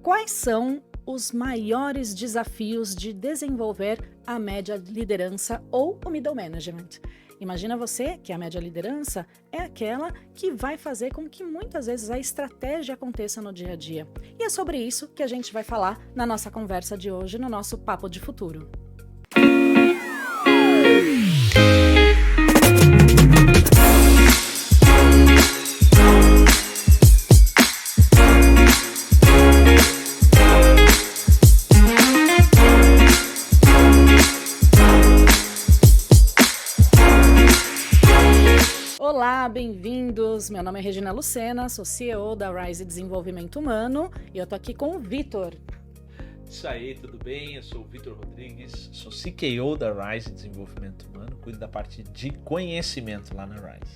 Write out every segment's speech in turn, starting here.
Quais são os maiores desafios de desenvolver a média liderança ou o middle management? Imagina você que a média liderança é aquela que vai fazer com que muitas vezes a estratégia aconteça no dia a dia. E é sobre isso que a gente vai falar na nossa conversa de hoje, no nosso Papo de Futuro. Olá, bem-vindos! Meu nome é Regina Lucena, sou CEO da Rise Desenvolvimento Humano e eu tô aqui com o Vitor. Isso aí, tudo bem? Eu sou o Vitor Rodrigues, sou CKO da Rise Desenvolvimento Humano, cuido da parte de conhecimento lá na Rise.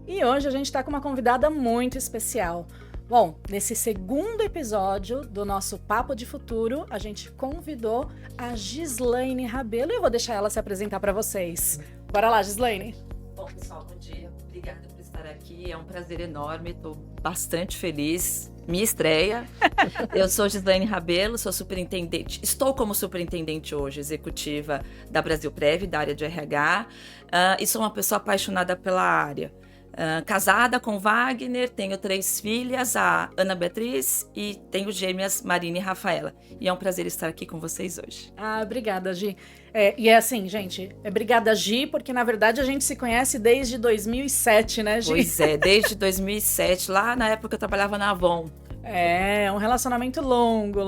E hoje a gente está com uma convidada muito especial. Bom, nesse segundo episódio do nosso Papo de Futuro, a gente convidou a Gislaine Rabelo e eu vou deixar ela se apresentar para vocês. Bora lá, Gislaine! Bom, pessoal, bom dia. Obrigada por estar aqui. É um prazer enorme. Estou bastante feliz. Minha estreia. Eu sou Gislaine Rabelo, sou superintendente. Estou como superintendente hoje, executiva da Brasilprev, da área de RH. E sou uma pessoa apaixonada pela área. Casada com Wagner, tenho 3 filhas, a Ana Beatriz, e tenho gêmeas Marina e Rafaela. E é um prazer estar aqui com vocês hoje. Obrigada, Gi. E é assim, gente, obrigada, Gi, porque na verdade a gente se conhece desde 2007, né, Gi? Pois é, desde 2007, lá na época eu trabalhava na Avon. É um relacionamento longo.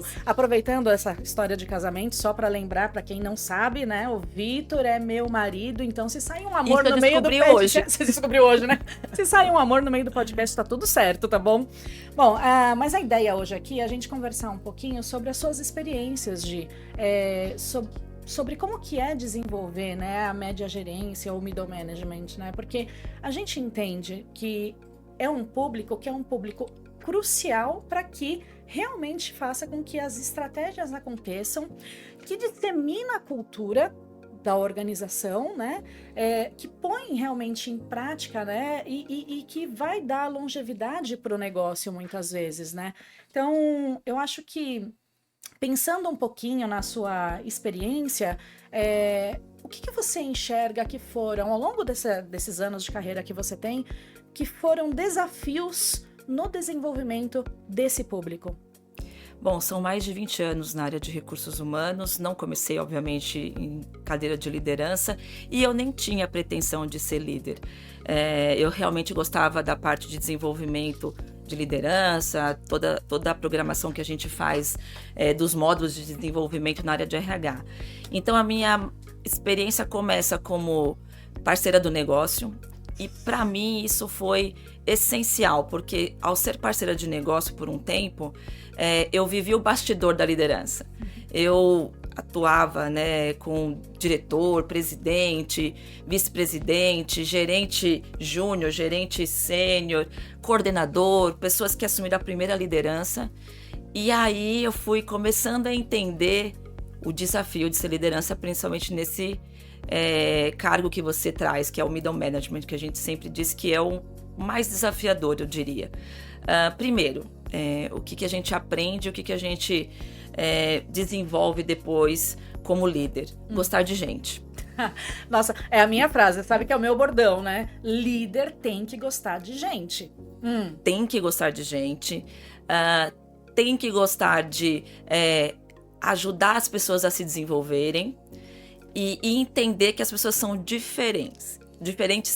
Pois. Aproveitando essa história de casamento, só para lembrar, para quem não sabe, né? O Vitor é meu marido, então se sai um amor no meio do podcast... Você descobriu hoje, né? Se sai um amor no meio do podcast, tá tudo certo, tá bom? Bom, mas a ideia hoje aqui é a gente conversar um pouquinho sobre as suas experiências, sobre como que é desenvolver, né, a média gerência ou middle management, né? Porque a gente entende que é um público crucial para que realmente faça com que as estratégias aconteçam, que dissemina a cultura da organização, né? Que põe realmente em prática, né? E que vai dar longevidade para o negócio muitas vezes, né? Então, eu acho que pensando um pouquinho na sua experiência, o que você enxerga que foram, ao longo desses anos de carreira que você tem, que foram desafios no desenvolvimento desse público? Bom, são mais de 20 anos na área de recursos humanos, não comecei, obviamente, em cadeira de liderança e eu nem tinha pretensão de ser líder. Eu realmente gostava da parte de desenvolvimento de liderança, toda a programação que a gente faz dos módulos de desenvolvimento na área de RH. Então, a minha experiência começa como parceira do negócio e, para mim, isso foi essencial, porque ao ser parceira de negócio por um tempo, eu vivi o bastidor da liderança. Eu atuava, né, com diretor, presidente, vice-presidente, gerente júnior, gerente sênior, coordenador, pessoas que assumiram a primeira liderança. E aí eu fui começando a entender o desafio de ser liderança, principalmente nesse cargo que você traz, que é o middle management, que a gente sempre diz que é o mais desafiador, eu diria. Primeiro, o que a gente aprende, o que a gente desenvolve depois como líder. Gostar de gente. Nossa, é a minha frase, sabe que é o meu bordão, né? Líder tem que gostar de gente. Tem que gostar de gente, tem que gostar de ajudar as pessoas a se desenvolverem e entender que as pessoas são diferentes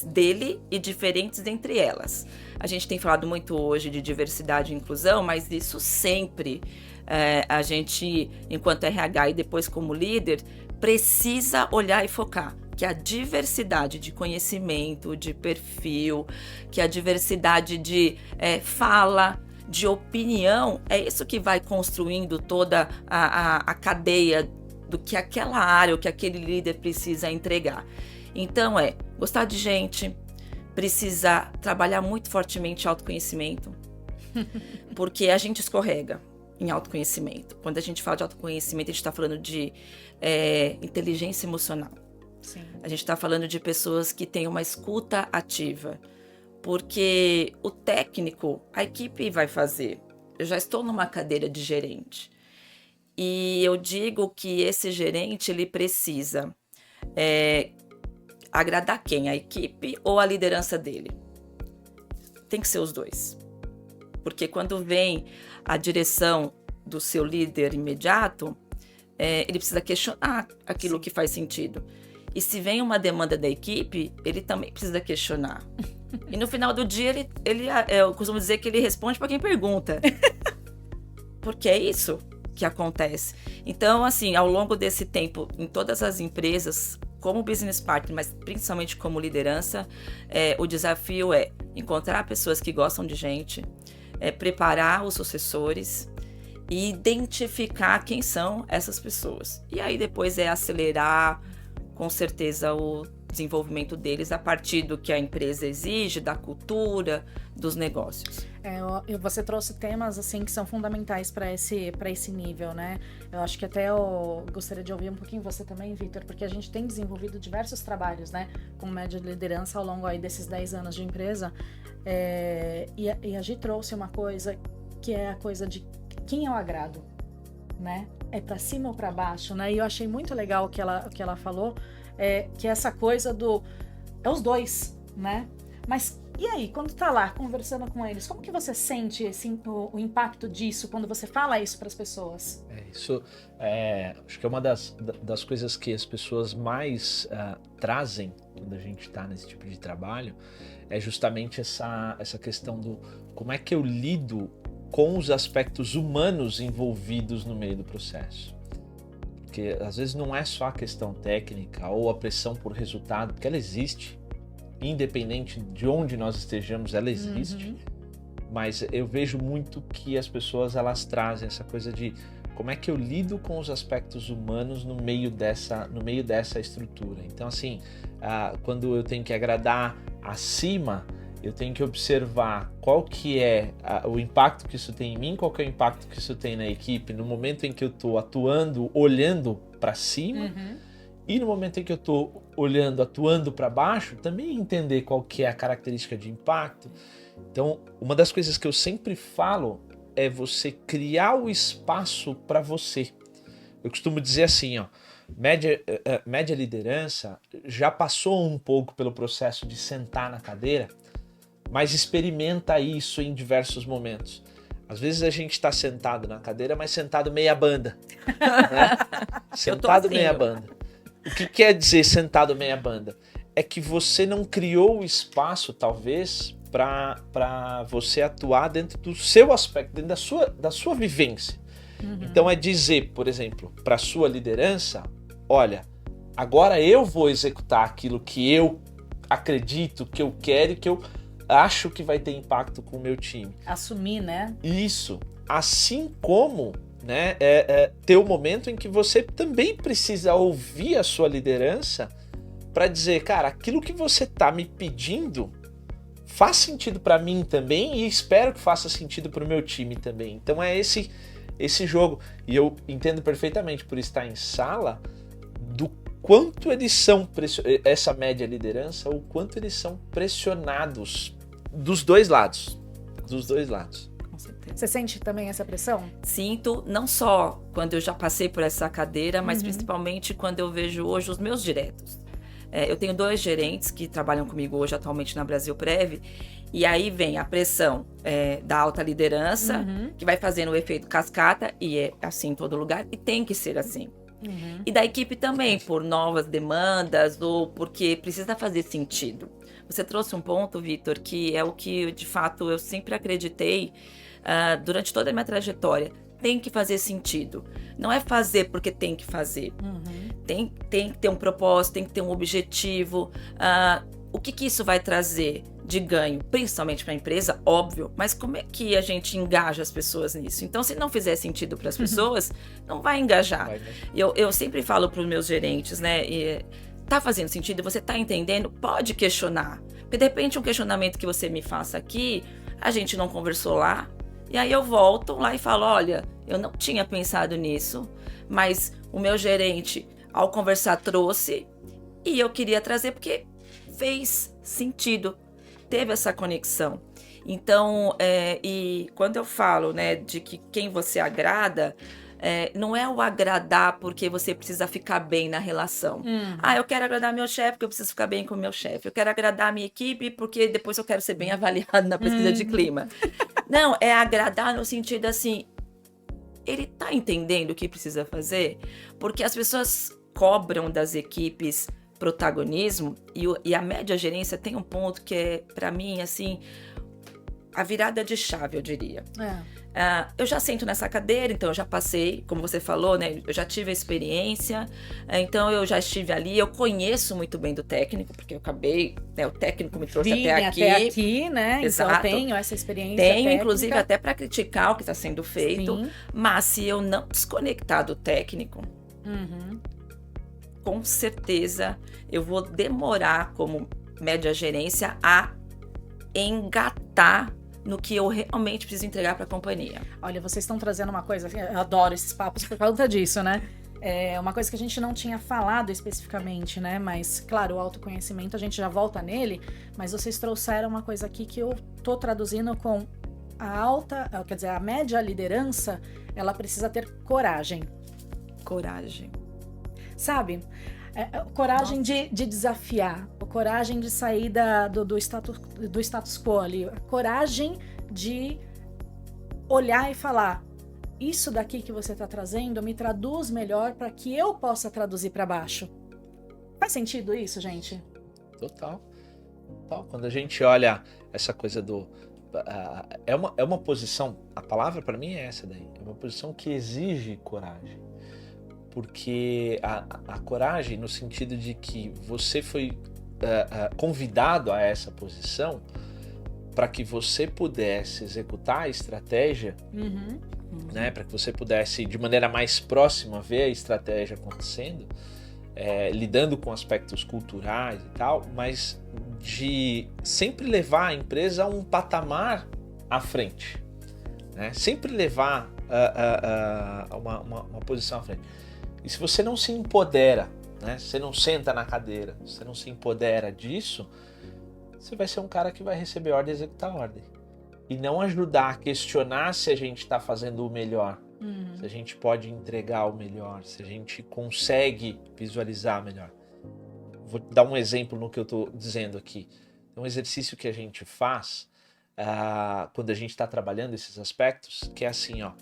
dele e diferentes entre elas. A gente tem falado muito hoje de diversidade e inclusão, mas isso sempre a gente, enquanto RH e depois como líder, precisa olhar e focar. Que a diversidade de conhecimento, de perfil, que a diversidade de fala, de opinião, é isso que vai construindo toda a cadeia do que aquela área, o que aquele líder precisa entregar. Então gostar de gente, precisa trabalhar muito fortemente autoconhecimento, porque a gente escorrega em autoconhecimento. Quando a gente fala de autoconhecimento, a gente está falando de inteligência emocional. Sim. A gente está falando de pessoas que têm uma escuta ativa, porque o técnico, a equipe vai fazer. eu já estou numa cadeira de gerente. E eu digo que esse gerente, ele precisa agradar quem? A equipe ou a liderança dele? Tem que ser os dois. Porque quando vem a direção do seu líder imediato, ele precisa questionar aquilo que faz sentido. E se vem uma demanda da equipe, ele também precisa questionar. E no final do dia, eu costumo dizer que ele responde para quem pergunta. Porque é isso que acontece. Então, assim, ao longo desse tempo, em todas as empresas, como business partner, mas principalmente como liderança, o desafio é encontrar pessoas que gostam de gente, preparar os sucessores e identificar quem são essas pessoas. E aí depois acelerar, com certeza, o desenvolvimento deles a partir do que a empresa exige, da cultura, dos negócios. Você trouxe temas assim que são fundamentais para esse nível, né? Eu acho que até eu gostaria de ouvir um pouquinho você também, Vitor, porque a gente tem desenvolvido diversos trabalhos, né, com média de liderança ao longo aí desses 10 anos de empresa, e a Gi trouxe uma coisa que é a coisa de quem é o agrado, né? É para cima ou para baixo, né? E eu achei muito legal o que ela falou, que é essa coisa é os dois, né? Mas e aí, quando tá lá conversando com eles, como que você sente o impacto disso quando você fala isso para as pessoas? Acho que é uma das coisas que as pessoas mais trazem quando a gente está nesse tipo de trabalho, é justamente essa questão do como é que eu lido com os aspectos humanos envolvidos no meio do processo. Porque às vezes não é só a questão técnica ou a pressão por resultado, porque ela existe. Independente de onde nós estejamos, ela existe. Mas eu vejo muito que as pessoas elas trazem essa coisa de como é que eu lido com os aspectos humanos no meio dessa estrutura. Então, assim, quando eu tenho que agradar acima, eu tenho que observar qual que é o impacto que isso tem em mim, qual que é o impacto que isso tem na equipe, no momento em que eu estou atuando, olhando para cima, e no momento em que eu estou atuando para baixo, também entender qual que é a característica de impacto. Então, uma das coisas que eu sempre falo é você criar o espaço para você. Eu costumo dizer assim, média liderança já passou um pouco pelo processo de sentar na cadeira, mas experimenta isso em diversos momentos. Às vezes a gente está sentado na cadeira, mas sentado meia banda. Né? Sentado meia banda. O que quer dizer sentado meia banda? É que você não criou o espaço, talvez, para você atuar dentro do seu aspecto, dentro da sua vivência. Então é dizer, por exemplo, para a sua liderança, olha, agora eu vou executar aquilo que eu acredito, que eu quero e que eu acho que vai ter impacto com o meu time. Assumir, né? Isso. Assim como, né, ter o momento em que você também precisa ouvir a sua liderança para dizer, cara, aquilo que você tá me pedindo faz sentido para mim também e espero que faça sentido para o meu time também. Então é esse jogo. E eu entendo perfeitamente por estar em sala do quanto eles são, essa média liderança, o quanto eles são pressionados dos dois lados. Dos dois lados. Com certeza. Você sente também essa pressão? Sinto, não só quando eu já passei por essa cadeira, mas principalmente quando eu vejo hoje os meus diretos. Eu tenho 2 gerentes que trabalham comigo hoje atualmente na Brasilprev, e aí vem a pressão da alta liderança, que vai fazendo o efeito cascata, e é assim em todo lugar, e tem que ser assim. E da equipe também, por novas demandas, ou porque precisa fazer sentido. Você trouxe um ponto, Vitor, que é o que de fato eu sempre acreditei durante toda a minha trajetória. Tem que fazer sentido. Não é fazer porque tem que fazer. Tem que ter um propósito, tem que ter um objetivo. O que isso vai trazer de ganho, principalmente para a empresa, óbvio, mas como é que a gente engaja as pessoas nisso? Então, se não fizer sentido para as pessoas, não vai engajar. Eu sempre falo para os meus gerentes, né? Tá fazendo sentido? Você tá entendendo? Pode questionar. Porque de repente um questionamento que você me faça aqui, a gente não conversou lá, e aí eu volto lá e falo, olha, eu não tinha pensado nisso, mas o meu gerente, ao conversar, trouxe, e eu queria trazer porque fez sentido, teve essa conexão. Então, e quando eu falo, né, de que quem você agrada, não é o agradar porque você precisa ficar bem na relação. Eu quero agradar meu chefe porque eu preciso ficar bem com o meu chefe. Eu quero agradar a minha equipe porque depois eu quero ser bem avaliado na pesquisa de clima. Não, é agradar no sentido assim, ele tá entendendo o que precisa fazer? Porque as pessoas cobram das equipes protagonismo e a média gerência tem um ponto que é, para mim, assim, a virada de chave, eu diria. Eu já sento nessa cadeira, então eu já passei, como você falou, né? Eu já tive a experiência, então eu já estive ali, eu conheço muito bem do técnico, porque eu acabei, né, o técnico me trouxe até aqui, né? Exato. Então tenho essa experiência Tenho, técnica. inclusive, até para criticar o que está sendo feito, Sim. mas se eu não desconectar do técnico, com certeza eu vou demorar como média gerência a engatar no que eu realmente preciso entregar para a companhia. Olha, vocês estão trazendo uma coisa, eu adoro esses papos por conta disso, né? É uma coisa que a gente não tinha falado especificamente, né? Mas, claro, o autoconhecimento, a gente já volta nele, mas vocês trouxeram uma coisa aqui que eu tô traduzindo com a média liderança, ela precisa ter coragem. Coragem. Sabe? Coragem de desafiar, coragem de sair do status quo ali, coragem de olhar e falar, isso daqui que você está trazendo me traduz melhor para que eu possa traduzir para baixo. Faz sentido isso, gente? Total. Quando a gente olha essa coisa do... é uma posição, a palavra para mim é essa daí, é uma posição que exige coragem. Porque a coragem, no sentido de que você foi convidado a essa posição para que você pudesse executar a estratégia, né, para que você pudesse, de maneira mais próxima, ver a estratégia acontecendo, lidando com aspectos culturais e tal, mas de sempre levar a empresa a um patamar à frente, né? Sempre levar uma posição à frente. E se você não se empodera, né? Você não senta na cadeira, você não se empodera disso, você vai ser um cara que vai receber ordem e executar ordem. E não ajudar a questionar se a gente está fazendo o melhor, se a gente pode entregar o melhor, se a gente consegue visualizar melhor. Vou dar um exemplo no que eu estou dizendo aqui. É um exercício que a gente faz quando a gente está trabalhando esses aspectos, que é assim, ó.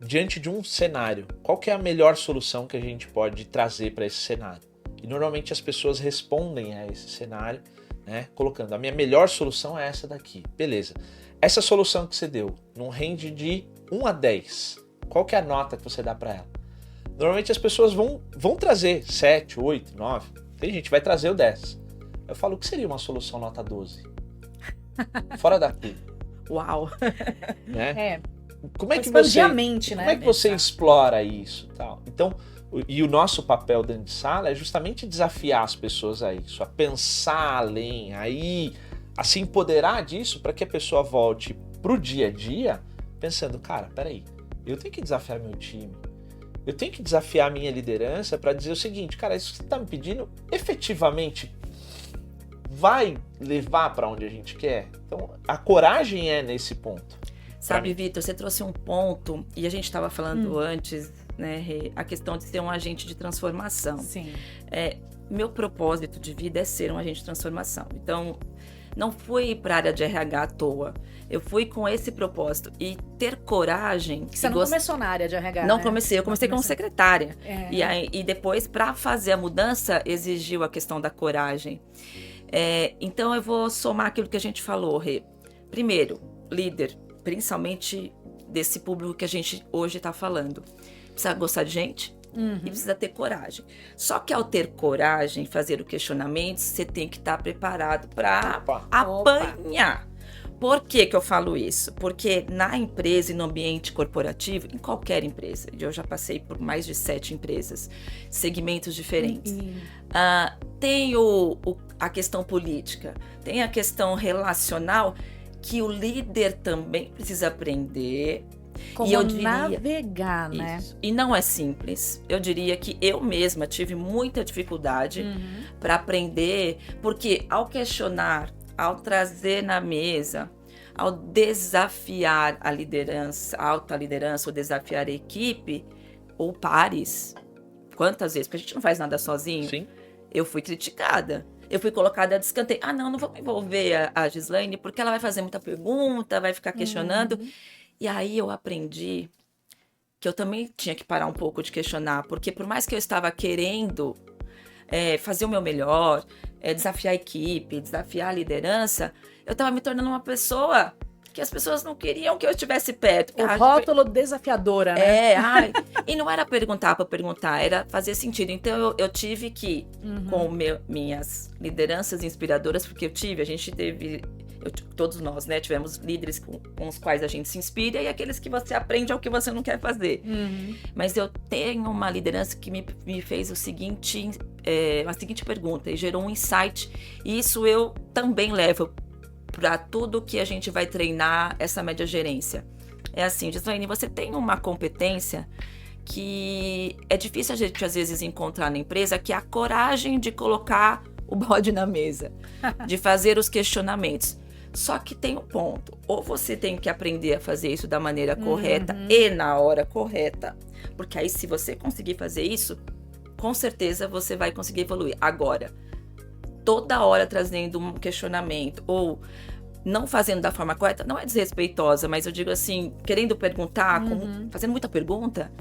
Diante de um cenário, qual que é a melhor solução que a gente pode trazer para esse cenário? E normalmente as pessoas respondem a esse cenário, né, colocando, a minha melhor solução é essa daqui. Beleza. Essa solução que você deu, num range de 1 a 10, qual que é a nota que você dá para ela? Normalmente as pessoas vão trazer 7, 8, 9. Tem gente que vai trazer o 10. Eu falo, o que seria uma solução nota 12? Fora daqui. Uau! Né? Como é que você, mente, né? como é que você explora isso? Tal? Então, e o nosso papel dentro de sala é justamente desafiar as pessoas a isso, a pensar além, a se empoderar disso para que a pessoa volte pro dia a dia pensando, cara, peraí, eu tenho que desafiar meu time, eu tenho que desafiar a minha liderança para dizer o seguinte, cara, isso que você está me pedindo efetivamente vai levar para onde a gente quer? Então, a coragem é nesse ponto. Sabe, Vitor, você trouxe um ponto, e a gente estava falando antes, né, Rê, a questão de ser um agente de transformação. Sim. Meu propósito de vida é ser um agente de transformação. Então, não fui para a área de RH à toa. Eu fui com esse propósito. E ter coragem... Você não começou na área de RH, Não né? comecei, eu comecei como secretária. É. E depois, para fazer a mudança, exigiu a questão da coragem. Então, eu vou somar aquilo que a gente falou, Rê. Primeiro, líder, principalmente desse público que a gente hoje está falando. Precisa gostar de gente e precisa ter coragem. Só que ao ter coragem, fazer o questionamento, você tem que estar preparado para apanhar. Por que que eu falo isso? Porque na empresa e no ambiente corporativo, em qualquer empresa, eu já passei por mais de 7 empresas, segmentos diferentes. Tem a questão política, tem a questão relacional, que o líder também precisa aprender. Como e eu diria, navegar, né? Isso. E não é simples. Eu diria que eu mesma tive muita dificuldade para aprender, porque ao questionar, ao trazer na mesa, ao desafiar a liderança, a alta liderança, ou desafiar a equipe, ou pares, quantas vezes? Porque a gente não faz nada sozinho. Sim. Eu fui criticada. Eu fui colocada de escanteio. Não vou envolver a Gislaine, porque ela vai fazer muita pergunta, vai ficar questionando. E aí eu aprendi que eu também tinha que parar um pouco de questionar, porque por mais que eu estava querendo fazer o meu melhor, desafiar a equipe, desafiar a liderança, eu estava me tornando uma pessoa que as pessoas não queriam que eu estivesse perto. O rótulo desafiadora, né? E não era perguntar para perguntar, era fazer sentido. Então eu tive que, com minhas lideranças inspiradoras, porque a gente teve, todos nós, né, tivemos líderes com os quais a gente se inspira e aqueles que você aprende ao que você não quer fazer. Mas eu tenho uma liderança que me fez a seguinte pergunta e gerou um insight, e isso eu também levo para tudo que a gente vai treinar essa média gerência. É assim, Gislaine, você tem uma competência que é difícil a gente às vezes encontrar na empresa, que é a coragem de colocar o bode na mesa, de fazer os questionamentos. Só que tem um ponto, ou você tem que aprender a fazer isso da maneira correta e na hora correta, porque aí se você conseguir fazer isso, com certeza você vai conseguir evoluir. Agora, toda hora trazendo um questionamento ou não fazendo da forma correta, não é desrespeitosa, mas eu digo assim, querendo perguntar, fazendo muita pergunta,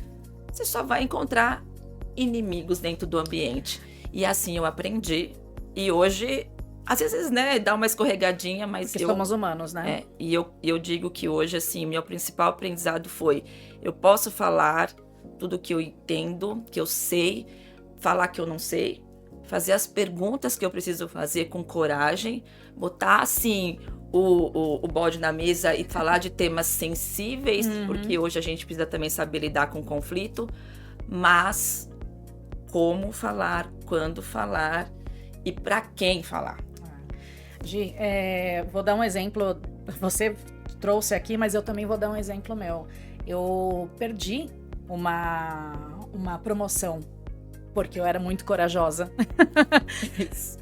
você só vai encontrar inimigos dentro do ambiente. E assim eu aprendi. E hoje, às vezes, né, dá uma escorregadinha, mas porque somos humanos, né? E eu digo que hoje, assim, meu principal aprendizado foi, eu posso falar tudo que eu entendo, que eu sei, falar que eu não sei, fazer as perguntas que eu preciso fazer com coragem, botar, assim, o bode na mesa e falar de temas sensíveis, porque hoje a gente precisa também saber lidar com conflito, mas como falar, quando falar e para quem falar. Gi, vou dar um exemplo, você trouxe aqui, mas eu também vou dar um exemplo meu. Eu perdi uma promoção porque eu era muito corajosa.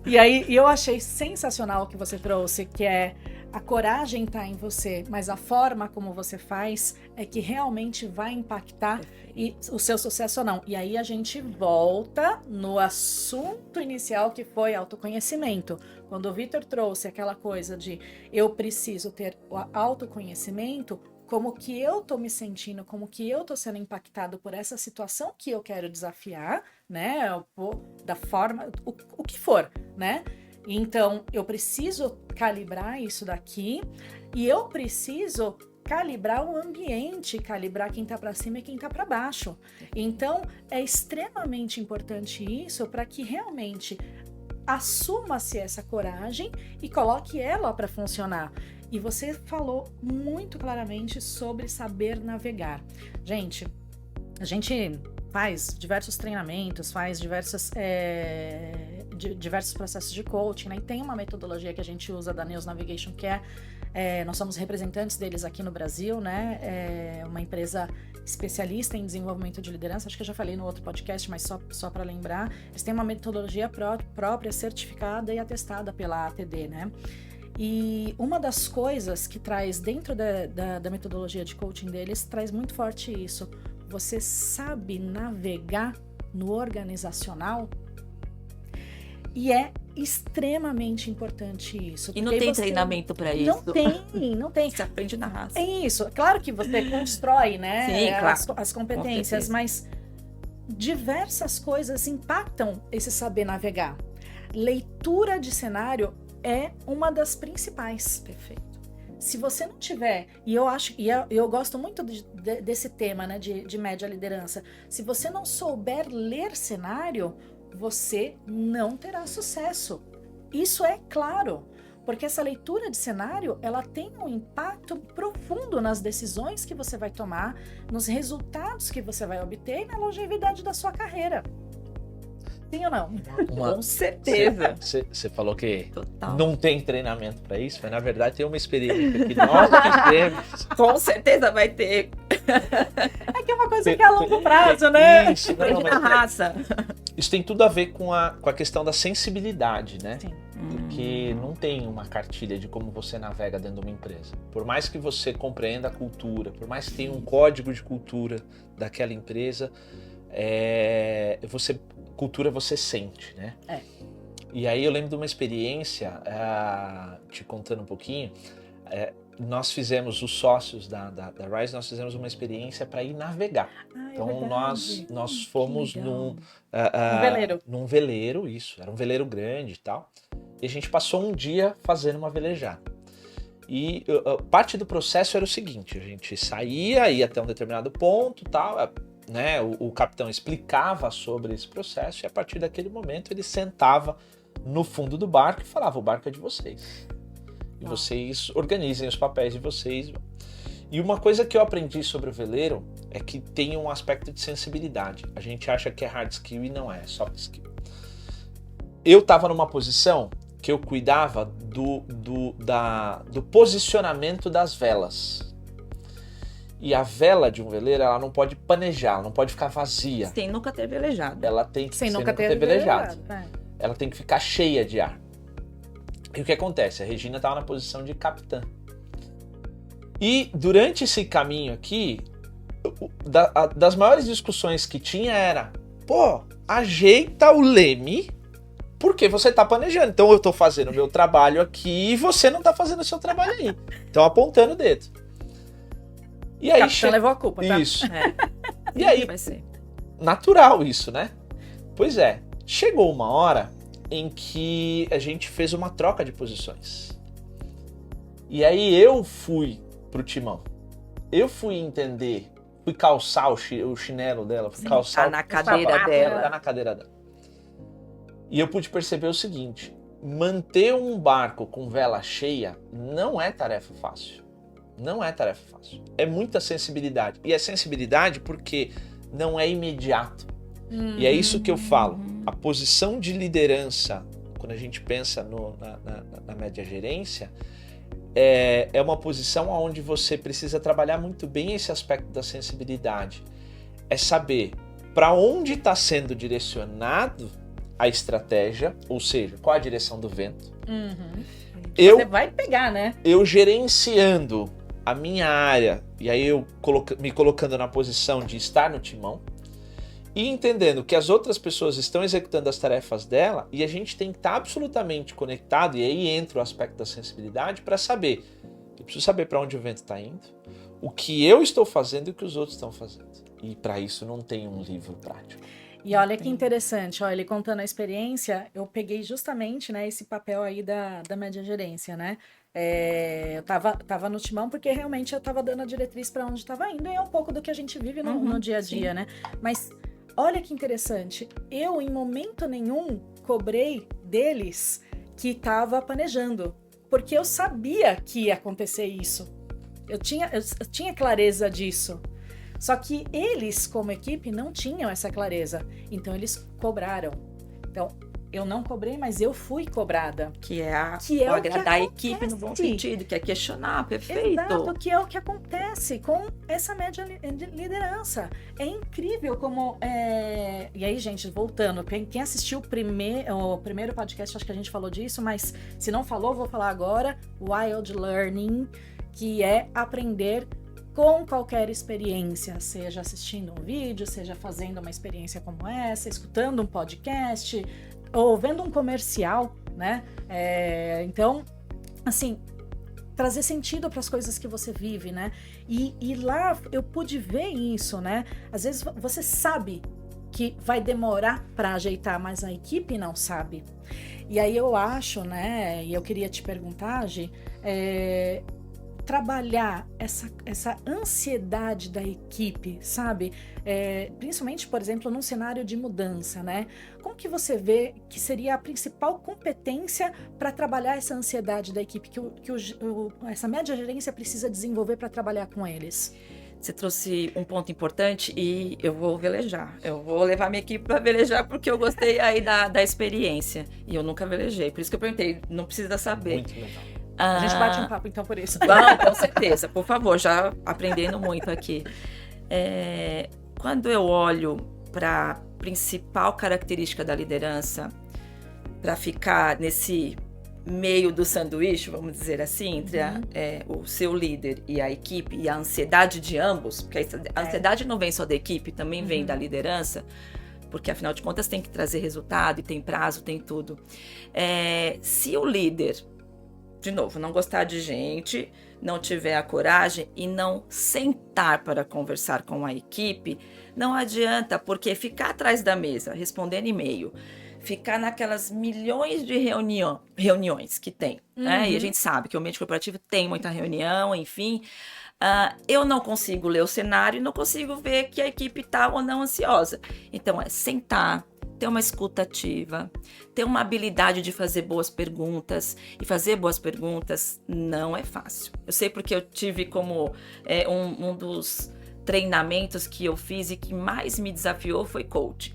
E aí eu achei sensacional o que você trouxe, que é a coragem tá em você, mas a forma como você faz é que realmente vai impactar o seu sucesso ou não. E aí a gente volta no assunto inicial, que foi autoconhecimento. Quando o Vitor trouxe aquela coisa de eu preciso ter o autoconhecimento, como que eu tô me sentindo, como que eu tô sendo impactado por essa situação que eu quero desafiar, né? Da forma, o que for, né? Então, eu preciso calibrar isso daqui e eu preciso calibrar o ambiente, calibrar quem tá para cima e quem tá para baixo. Então, é extremamente importante isso para que realmente assuma-se essa coragem e coloque ela para funcionar. E você falou muito claramente sobre saber navegar. Gente, a gente faz diversos treinamentos, faz diversos processos de coaching, né? E tem uma metodologia que a gente usa da Neos Navigation, que nós somos representantes deles aqui no Brasil, né? É uma empresa especialista em desenvolvimento de liderança, acho que eu já falei no outro podcast, mas só para lembrar, eles têm uma metodologia própria, certificada e atestada pela ATD, né? E uma das coisas que traz dentro da metodologia de coaching deles, traz muito forte isso. Você sabe navegar no organizacional? E é extremamente importante isso. E não tem treinamento para isso. Não tem. Você aprende na raça. É isso. Claro que você constrói, né? Sim, claro. As competências, mas diversas coisas impactam esse saber navegar. Leitura de cenário é uma das principais. Perfeito. Se você não tiver, e eu gosto muito desse tema, né, de média liderança, se você não souber ler cenário, você não terá sucesso. Isso é claro, porque essa leitura de cenário, ela tem um impacto profundo nas decisões que você vai tomar, nos resultados que você vai obter e na longevidade da sua carreira. Sim ou não? Com certeza. Você falou que Total. Não tem treinamento para isso, mas na verdade tem uma experiência que nós fizemos. Com certeza vai ter. É que é uma coisa que é a longo prazo, né? Isso, Aprende na raça. Isso tem tudo a ver com a questão da sensibilidade, né? Sim. porque não tem uma cartilha de como você navega dentro de uma empresa. Por mais que você compreenda a cultura, por mais que tenha um código de cultura daquela empresa, cultura você sente, né? E aí eu lembro de uma experiência, te contando um pouquinho, nós fizemos, os sócios da Rise, nós fizemos uma experiência para ir navegar. Então nós fomos num veleiro. Num veleiro, isso, era um veleiro grande e tal. E a gente passou um dia fazendo uma velejada. E parte do processo era o seguinte, a gente ia até um determinado ponto, tal, né, o capitão explicava sobre esse processo e a partir daquele momento ele sentava no fundo do barco e falava: o barco é de vocês. E vocês organizem os papéis de vocês. E uma coisa que eu aprendi sobre o veleiro é que tem um aspecto de sensibilidade. A gente acha que é hard skill e não é soft skill. Eu estava numa posição que eu cuidava do posicionamento das velas. E a vela de um veleiro, ela não pode panejar, ela não pode ficar vazia. Sem nunca ter velejado. Ela tem que sem nunca ter velejado. Ela tem que ficar cheia de ar. E o que acontece? A Regina estava na posição de capitã. E durante esse caminho aqui, das maiores discussões que tinha era: pô, ajeita o leme, porque você tá planejando. Então eu tô fazendo o meu trabalho aqui e você não tá fazendo o seu trabalho aí. Então apontando o dedo. E aí levou a culpa, tá? Isso. E aí, vai ser natural isso, né? Pois é, chegou uma hora em que a gente fez uma troca de posições. E aí eu fui pro timão. Eu fui entender, fui calçar o chinelo dela, fui calçar tá na cadeira dela. Tá na cadeira dela. E eu pude perceber o seguinte: manter um barco com vela cheia não é tarefa fácil. Não é tarefa fácil. É muita sensibilidade. E é sensibilidade porque não é imediato. E é isso que eu falo. A posição de liderança, quando a gente pensa na média gerência, é uma posição onde você precisa trabalhar muito bem esse aspecto da sensibilidade. É saber para onde está sendo direcionado a estratégia, ou seja, qual a direção do vento. Você vai pegar, né? Eu gerenciando a minha área, e aí eu me colocando na posição de estar no timão, e entendendo que as outras pessoas estão executando as tarefas dela, e a gente tem que estar absolutamente conectado, e aí entra o aspecto da sensibilidade, para saber, eu preciso saber para onde o vento está indo, o que eu estou fazendo e o que os outros estão fazendo. E para isso não tem um livro prático. E olha que interessante, ele contando a experiência, eu peguei justamente, né, esse papel aí da média gerência, né? Eu tava no timão porque realmente eu tava dando a diretriz para onde estava indo, e é um pouco do que a gente vive no dia a dia, né? Mas olha que interessante, eu em momento nenhum cobrei deles que estava planejando, porque eu sabia que ia acontecer isso. Eu tinha clareza disso. Só que eles, como equipe, não tinham essa clareza. Então, eles cobraram. Então, eu não cobrei, mas eu fui cobrada. Que é o agradar a equipe no bom sentido, que é questionar, perfeito. Exato, que é o que acontece com essa média de liderança. É incrível como... E aí, gente, voltando, quem assistiu o primeiro podcast, acho que a gente falou disso, mas se não falou, vou falar agora. Wild Learning, que é aprender com qualquer experiência, seja assistindo um vídeo, seja fazendo uma experiência como essa, escutando um podcast, ou vendo um comercial, né? Então, assim, trazer sentido para as coisas que você vive, né? E lá eu pude ver isso, né? Às vezes você sabe que vai demorar para ajeitar, mas a equipe não sabe. E aí eu acho, né? E eu queria te perguntar, Gi, trabalhar essa ansiedade da equipe, sabe? Principalmente, por exemplo, num cenário de mudança, né? Como que você vê que seria a principal competência para trabalhar essa ansiedade da equipe, que essa média gerência precisa desenvolver para trabalhar com eles? Você trouxe um ponto importante e eu vou velejar. Eu vou levar minha equipe para velejar porque eu gostei aí da experiência. E eu nunca velejei, por isso que eu perguntei, não precisa saber. Muito legal. A gente bate um papo, então, por isso. Não, com certeza. Por favor, já aprendendo muito aqui. Quando eu olho para a principal característica da liderança, para ficar nesse meio do sanduíche, vamos dizer assim, entre o seu líder e a equipe, e a ansiedade de ambos, porque a ansiedade não vem só da equipe, também vem da liderança, porque afinal de contas tem que trazer resultado, e tem prazo, tem tudo. Se o líder, de novo, não gostar de gente, não tiver a coragem e não sentar para conversar com a equipe, não adianta, porque ficar atrás da mesa, respondendo e-mail, ficar naquelas milhões de reuniões que tem, né? E a gente sabe que o ambiente corporativo tem muita reunião, enfim. Eu não consigo ler o cenário e não consigo ver que a equipe está ou não ansiosa. Então, é sentar, ter uma escuta ativa, ter uma habilidade de fazer boas perguntas. E fazer boas perguntas não é fácil. Eu sei porque eu tive como um dos treinamentos que eu fiz e que mais me desafiou foi coaching.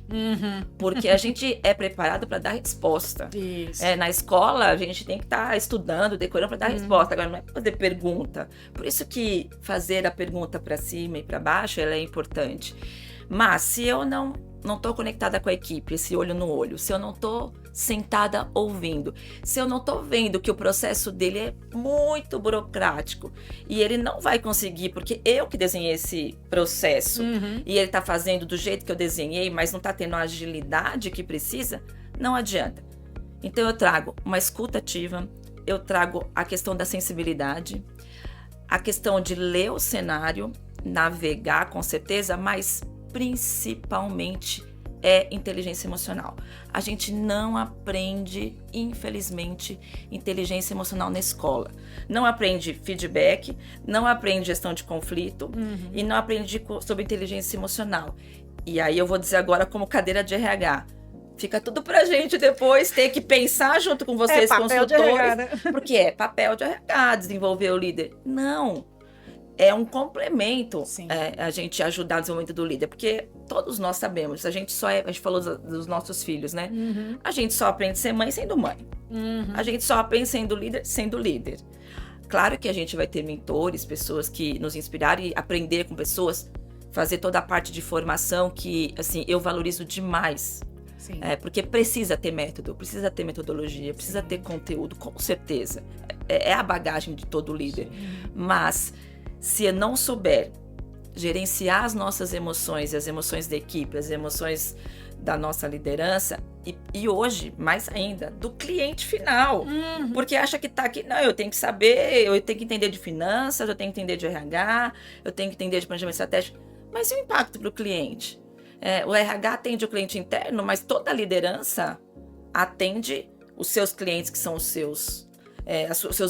Porque a gente é preparado para dar resposta. Isso. Na escola, a gente tem que estar estudando, decorando para dar resposta. Agora, não é para fazer pergunta. Por isso que fazer a pergunta para cima e para baixo, ela é importante. Mas se eu não estou conectada com a equipe, esse olho no olho, se eu não estou sentada ouvindo, se eu não estou vendo que o processo dele é muito burocrático e ele não vai conseguir, porque eu que desenhei esse processo e ele está fazendo do jeito que eu desenhei, mas não está tendo a agilidade que precisa, não adianta. Então eu trago uma escuta ativa, eu trago a questão da sensibilidade, a questão de ler o cenário, navegar com certeza, mas principalmente inteligência emocional. A gente não aprende, infelizmente, inteligência emocional na escola. Não aprende feedback, não aprende gestão de conflito e não aprende sobre inteligência emocional. E aí eu vou dizer agora como cadeira de RH. Fica tudo pra gente depois ter que pensar junto com vocês, consultores. De RH, né? Porque é papel de RH desenvolver o líder. Não. É um complemento a gente ajudar no desenvolvimento do líder, porque todos nós sabemos, a gente falou dos nossos filhos, né? A gente só aprende a ser mãe sendo mãe. A gente só aprende sendo líder. Claro que a gente vai ter mentores, pessoas que nos inspirarem e aprender com pessoas, fazer toda a parte de formação que, assim, eu valorizo demais. Sim. Porque precisa ter método, precisa ter metodologia, precisa ter conteúdo, com certeza. É a bagagem de todo líder. Mas se eu não souber gerenciar as nossas emoções e as emoções da equipe, as emoções da nossa liderança e hoje, mais ainda, do cliente final. Porque acha que tá aqui, não, eu tenho que saber, eu tenho que entender de finanças, eu tenho que entender de RH, eu tenho que entender de planejamento estratégico. Mas e o impacto para o cliente? O RH atende o cliente interno, mas toda a liderança atende os seus clientes, que são os seus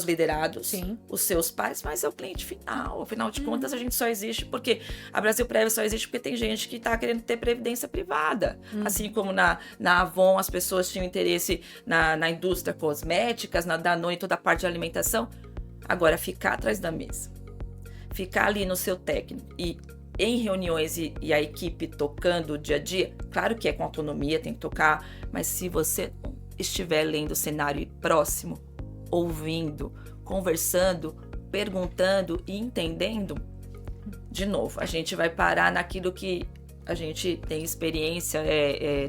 liderados, os seus pais, mas é o cliente final. Afinal de contas, a gente só existe porque a Brasil Prévia só existe porque tem gente que está querendo ter previdência privada. Assim como na Avon as pessoas tinham interesse na indústria cosméticas, na Danone e toda a parte de alimentação. Agora, ficar atrás da mesa, ficar ali no seu técnico e em reuniões e a equipe tocando o dia a dia, claro que é com autonomia, tem que tocar, mas se você estiver lendo o cenário próximo, ouvindo, conversando, perguntando e entendendo, de novo, a gente vai parar naquilo que a gente tem experiência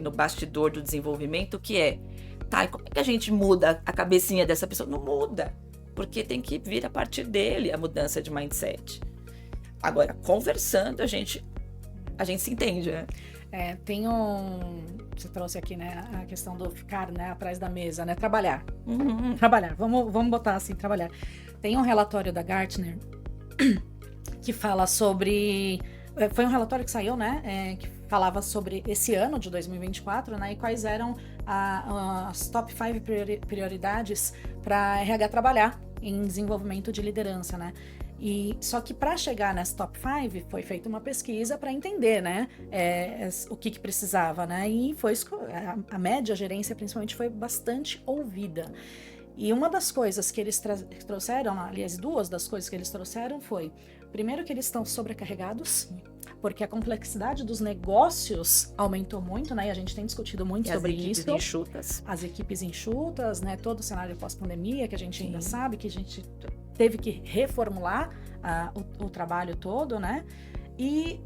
no bastidor do desenvolvimento, que e como é que a gente muda a cabecinha dessa pessoa? Não muda, porque tem que vir a partir dele a mudança de mindset. Agora, conversando, a gente se entende, né? Você trouxe aqui, né, a questão do ficar, né, atrás da mesa, né? Trabalhar. Trabalhar. Vamos botar assim, trabalhar. Tem um relatório da Gartner que fala sobre... Foi um relatório que saiu, né? Que falava sobre esse ano de 2024, né? E quais eram as top 5 prioridades para RH trabalhar em desenvolvimento de liderança, né? E só que para chegar nessa top 5 foi feita uma pesquisa para entender, né, o que precisava, né, e foi a média gerência principalmente foi bastante ouvida. E uma das coisas que eles trouxeram, aliás, duas das coisas que eles trouxeram foi, primeiro, que eles estão sobrecarregados, porque a complexidade dos negócios aumentou muito, né? E a gente tem discutido muito sobre isso. As equipes enxutas, né? Todo o cenário pós-pandemia que a gente ainda sabe, que a gente teve que reformular o trabalho todo, né? E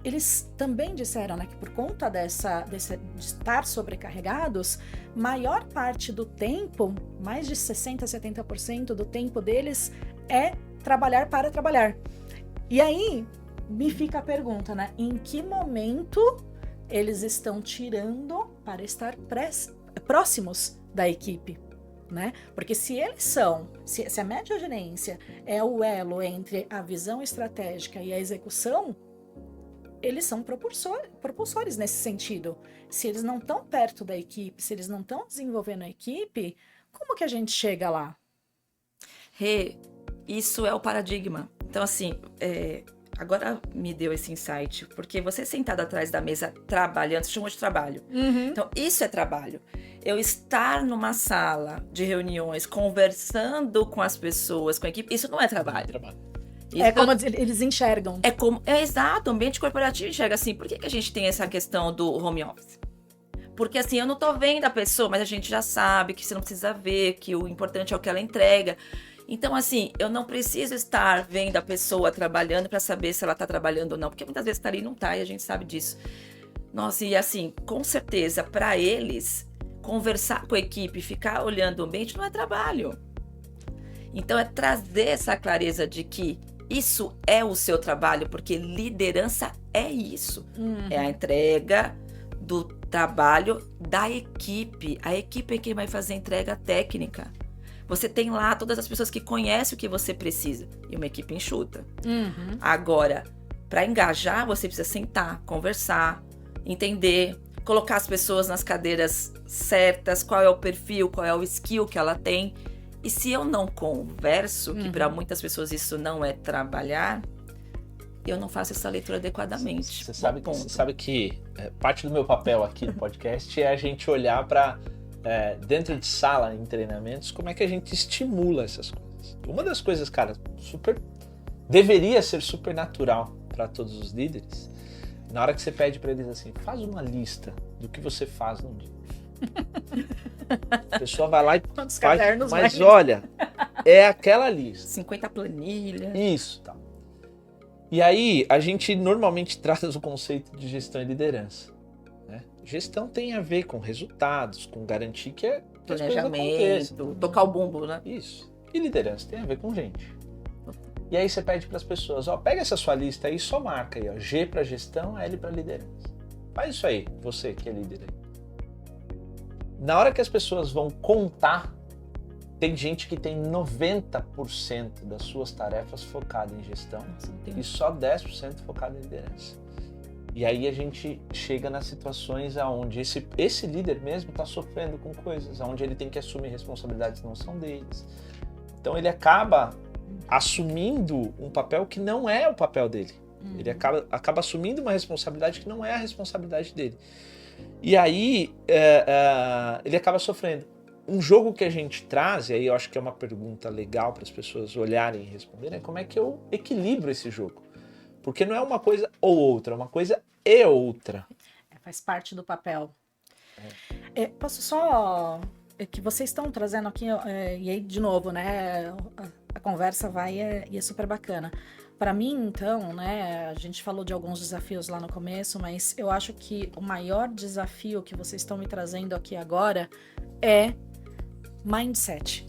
eles também disseram, né, que por conta de estar sobrecarregados, maior parte do tempo, mais de 60%, 70% do tempo deles é trabalhar para trabalhar. E aí, me fica a pergunta, né, em que momento eles estão tirando para estar próximos da equipe? Né? Porque se eles são, se a média gerência é o elo entre a visão estratégica e a execução, eles são propulsores nesse sentido. Se eles não estão perto da equipe, se eles não estão desenvolvendo a equipe, como que a gente chega lá? Isso é o paradigma. Então, assim, agora me deu esse insight, porque você sentado atrás da mesa trabalhando, você chamou de trabalho. Uhum. Então, isso é trabalho. Eu estar numa sala de reuniões, conversando com as pessoas, com a equipe, isso não é trabalho. É como eles enxergam. É exato, o ambiente corporativo enxerga assim. Por que a gente tem essa questão do home office? Porque assim, eu não tô vendo a pessoa, mas a gente já sabe que você não precisa ver, que o importante é o que ela entrega. Então, assim, eu não preciso estar vendo a pessoa trabalhando para saber se ela tá trabalhando ou não, porque muitas vezes tá ali e não tá, e a gente sabe disso. Nossa, e assim, com certeza, para eles, conversar com a equipe, ficar olhando o ambiente não é trabalho. Então, é trazer essa clareza de que isso é o seu trabalho, porque liderança é isso. Uhum. É a entrega do trabalho da equipe. A equipe é quem vai fazer a entrega técnica. Você tem lá todas as pessoas que conhecem o que você precisa. E uma equipe enxuta. Uhum. Agora, para engajar, você precisa sentar, conversar, entender, colocar as pessoas nas cadeiras certas, qual é o perfil, qual é o skill que ela tem. E se eu não converso, que para muitas pessoas isso não é trabalhar, eu não faço essa leitura adequadamente. Você sabe que parte do meu papel aqui no podcast é a gente olhar para dentro de sala, em treinamentos, como é que a gente estimula essas coisas. Uma das coisas, cara, deveria ser super natural para todos os líderes, na hora que você pede para eles assim, faz uma lista do que você faz no dia. A pessoa vai lá e faz, mas olha, é aquela lista. 50 planilhas. Isso, tá. E aí, a gente normalmente trata do conceito de gestão e liderança. Né? Gestão tem a ver com resultados, com garantir que as coisas aconteçam. Tocar o bumbo, né? Isso. E liderança tem a ver com gente. E aí você pede para as pessoas, pega essa sua lista aí e só marca aí, G para gestão, L para liderança. Faz isso aí, você que é líder aí. Na hora que as pessoas vão contar, tem gente que tem 90% das suas tarefas focadas em gestão e só 10% focado em liderança. E aí a gente chega nas situações onde esse líder mesmo está sofrendo com coisas, onde ele tem que assumir responsabilidades que não são deles. Então ele acaba assumindo um papel que não é o papel dele. Ele acaba assumindo uma responsabilidade que não é a responsabilidade dele. E aí ele acaba sofrendo. Um jogo que a gente traz, e aí eu acho que é uma pergunta legal para as pessoas olharem e responderem, é como é que eu equilibro esse jogo? Porque não é uma coisa ou outra, é uma coisa e outra. Faz parte do papel. Posso só... que vocês estão trazendo aqui, e aí de novo, né, a conversa vai e é super bacana. Para mim, então, né, a gente falou de alguns desafios lá no começo, mas eu acho que o maior desafio que vocês estão me trazendo aqui agora é mindset.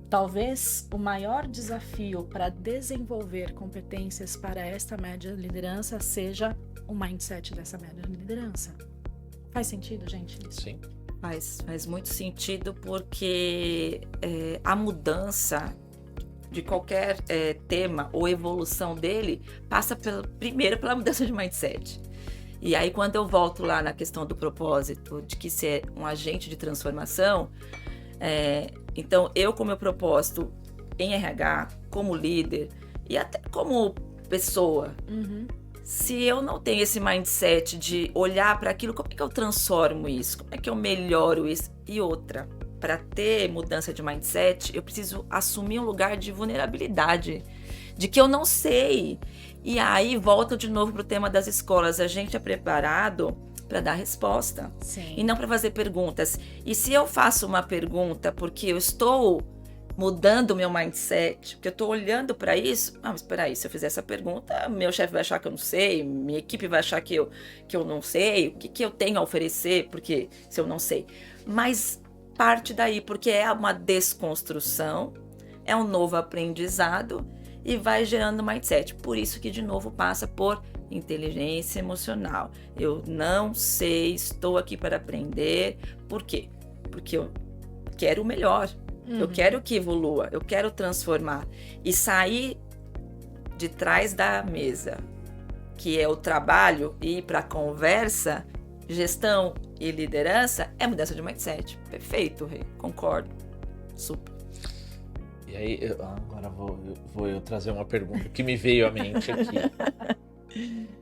Talvez o maior desafio para desenvolver competências para esta média liderança seja o mindset dessa média liderança. Faz sentido, gente? Isso? Sim. Faz muito sentido porque a mudança de qualquer tema ou evolução dele passa primeiro pela mudança de mindset. E aí quando eu volto lá na questão do propósito, de que ser um agente de transformação, então eu com meu propósito em RH, como líder e até como pessoa, se eu não tenho esse mindset de olhar para aquilo, como é que eu transformo isso? Como é que eu melhoro isso? E outra, para ter mudança de mindset, eu preciso assumir um lugar de vulnerabilidade, de que eu não sei. E aí, volto de novo para o tema das escolas. A gente é preparado para dar resposta. Sim. E não para fazer perguntas. E se eu faço uma pergunta porque eu estou mudando o meu mindset, porque eu estou olhando para isso. Ah, mas espera aí, se eu fizer essa pergunta, meu chefe vai achar que eu não sei, minha equipe vai achar que eu não sei, o que eu tenho a oferecer, porque se eu não sei. Mas parte daí, porque é uma desconstrução, é um novo aprendizado e vai gerando mindset. Por isso que, de novo, passa por inteligência emocional. Eu não sei, estou aqui para aprender. Por quê? Porque eu quero o melhor. Eu quero que evolua, eu quero transformar. E sair de trás da mesa, que é o trabalho, e ir para a conversa, gestão e liderança, é mudança de mindset. Perfeito, Rê. Concordo. Super. E aí, agora vou eu trazer uma pergunta que me veio à mente aqui.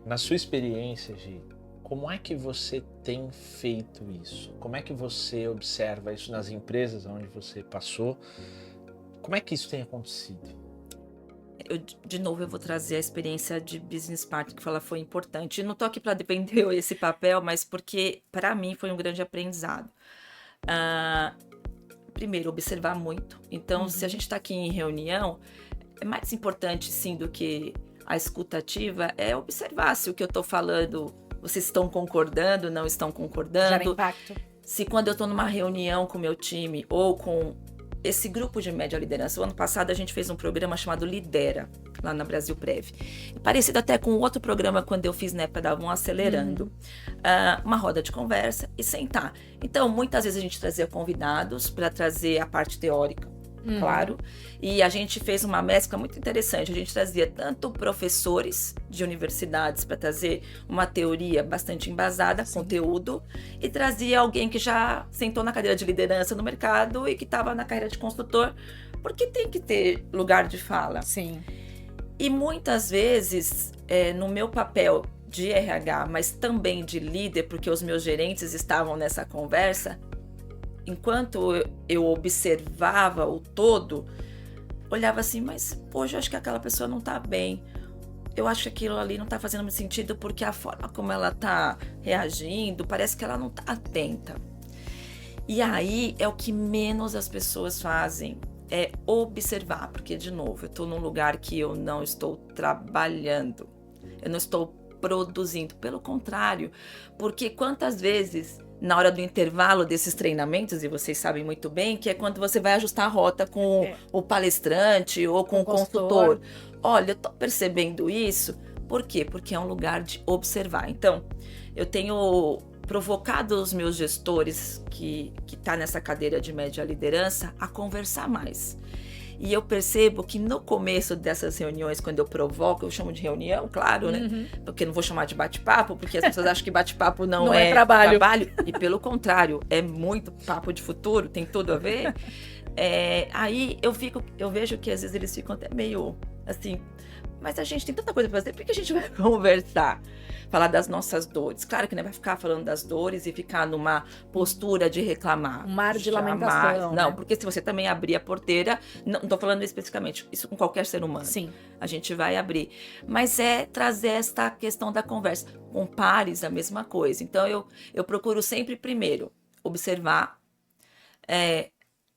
Na sua experiência, Gi, como é que você tem feito isso? Como é que você observa isso nas empresas onde você passou? Como é que isso tem acontecido? De novo, eu vou trazer a experiência de business partner, que ela foi importante. Não estou aqui para defender esse papel, mas porque, para mim, foi um grande aprendizado. Primeiro, observar muito. Então, se a gente está aqui em reunião, é mais importante, sim, do que a escutativa, é observar se o que eu estou falando, vocês estão concordando, não estão concordando. Gera impacto. Se quando eu estou numa reunião com o meu time ou com esse grupo de média liderança, o ano passado a gente fez um programa chamado Lidera, lá na Brasil Prev. Parecido até com outro programa quando eu fiz na época da Avon Acelerando. Uma roda de conversa e sentar. Então, muitas vezes a gente trazia convidados para trazer a parte teórica, claro. E a gente fez uma mescla muito interessante. A gente trazia tanto professores de universidades para trazer uma teoria bastante embasada, conteúdo, e trazia alguém que já sentou na cadeira de liderança no mercado e que estava na carreira de consultor, porque tem que ter lugar de fala. Sim. E muitas vezes, no meu papel de RH, mas também de líder, porque os meus gerentes estavam nessa conversa, enquanto eu observava o todo, olhava assim, mas hoje eu acho que aquela pessoa não está bem. Eu acho que aquilo ali não está fazendo muito sentido, porque a forma como ela está reagindo, parece que ela não está atenta. E aí é o que menos as pessoas fazem, é observar, porque, de novo, eu estou num lugar que eu não estou trabalhando, eu não estou produzindo, pelo contrário, porque quantas vezes, na hora do intervalo desses treinamentos, e vocês sabem muito bem, que é quando você vai ajustar a rota com o palestrante ou com o consultor. Olha, eu estou percebendo isso, por quê? Porque é um lugar de observar. Então, eu tenho provocado os meus gestores que tá nessa cadeira de média liderança a conversar mais. E eu percebo que no começo dessas reuniões, quando eu provoco, eu chamo de reunião, claro, né? Porque não vou chamar de bate-papo, porque as pessoas acham que bate-papo não é trabalho. E pelo contrário, é muito papo de futuro, tem tudo a ver. Aí eu vejo que às vezes eles ficam até meio assim, mas a gente tem tanta coisa pra fazer, por que a gente vai conversar? Falar das nossas dores. Claro que não vai ficar falando das dores e ficar numa postura de reclamar. Um mar de lamentação. Não, né? porque se você também abrir a porteira, não estou falando especificamente, isso com qualquer ser humano. Sim. A gente vai abrir. Mas é trazer esta questão da conversa. Com pares, a mesma coisa. Então, eu procuro sempre, primeiro, observar,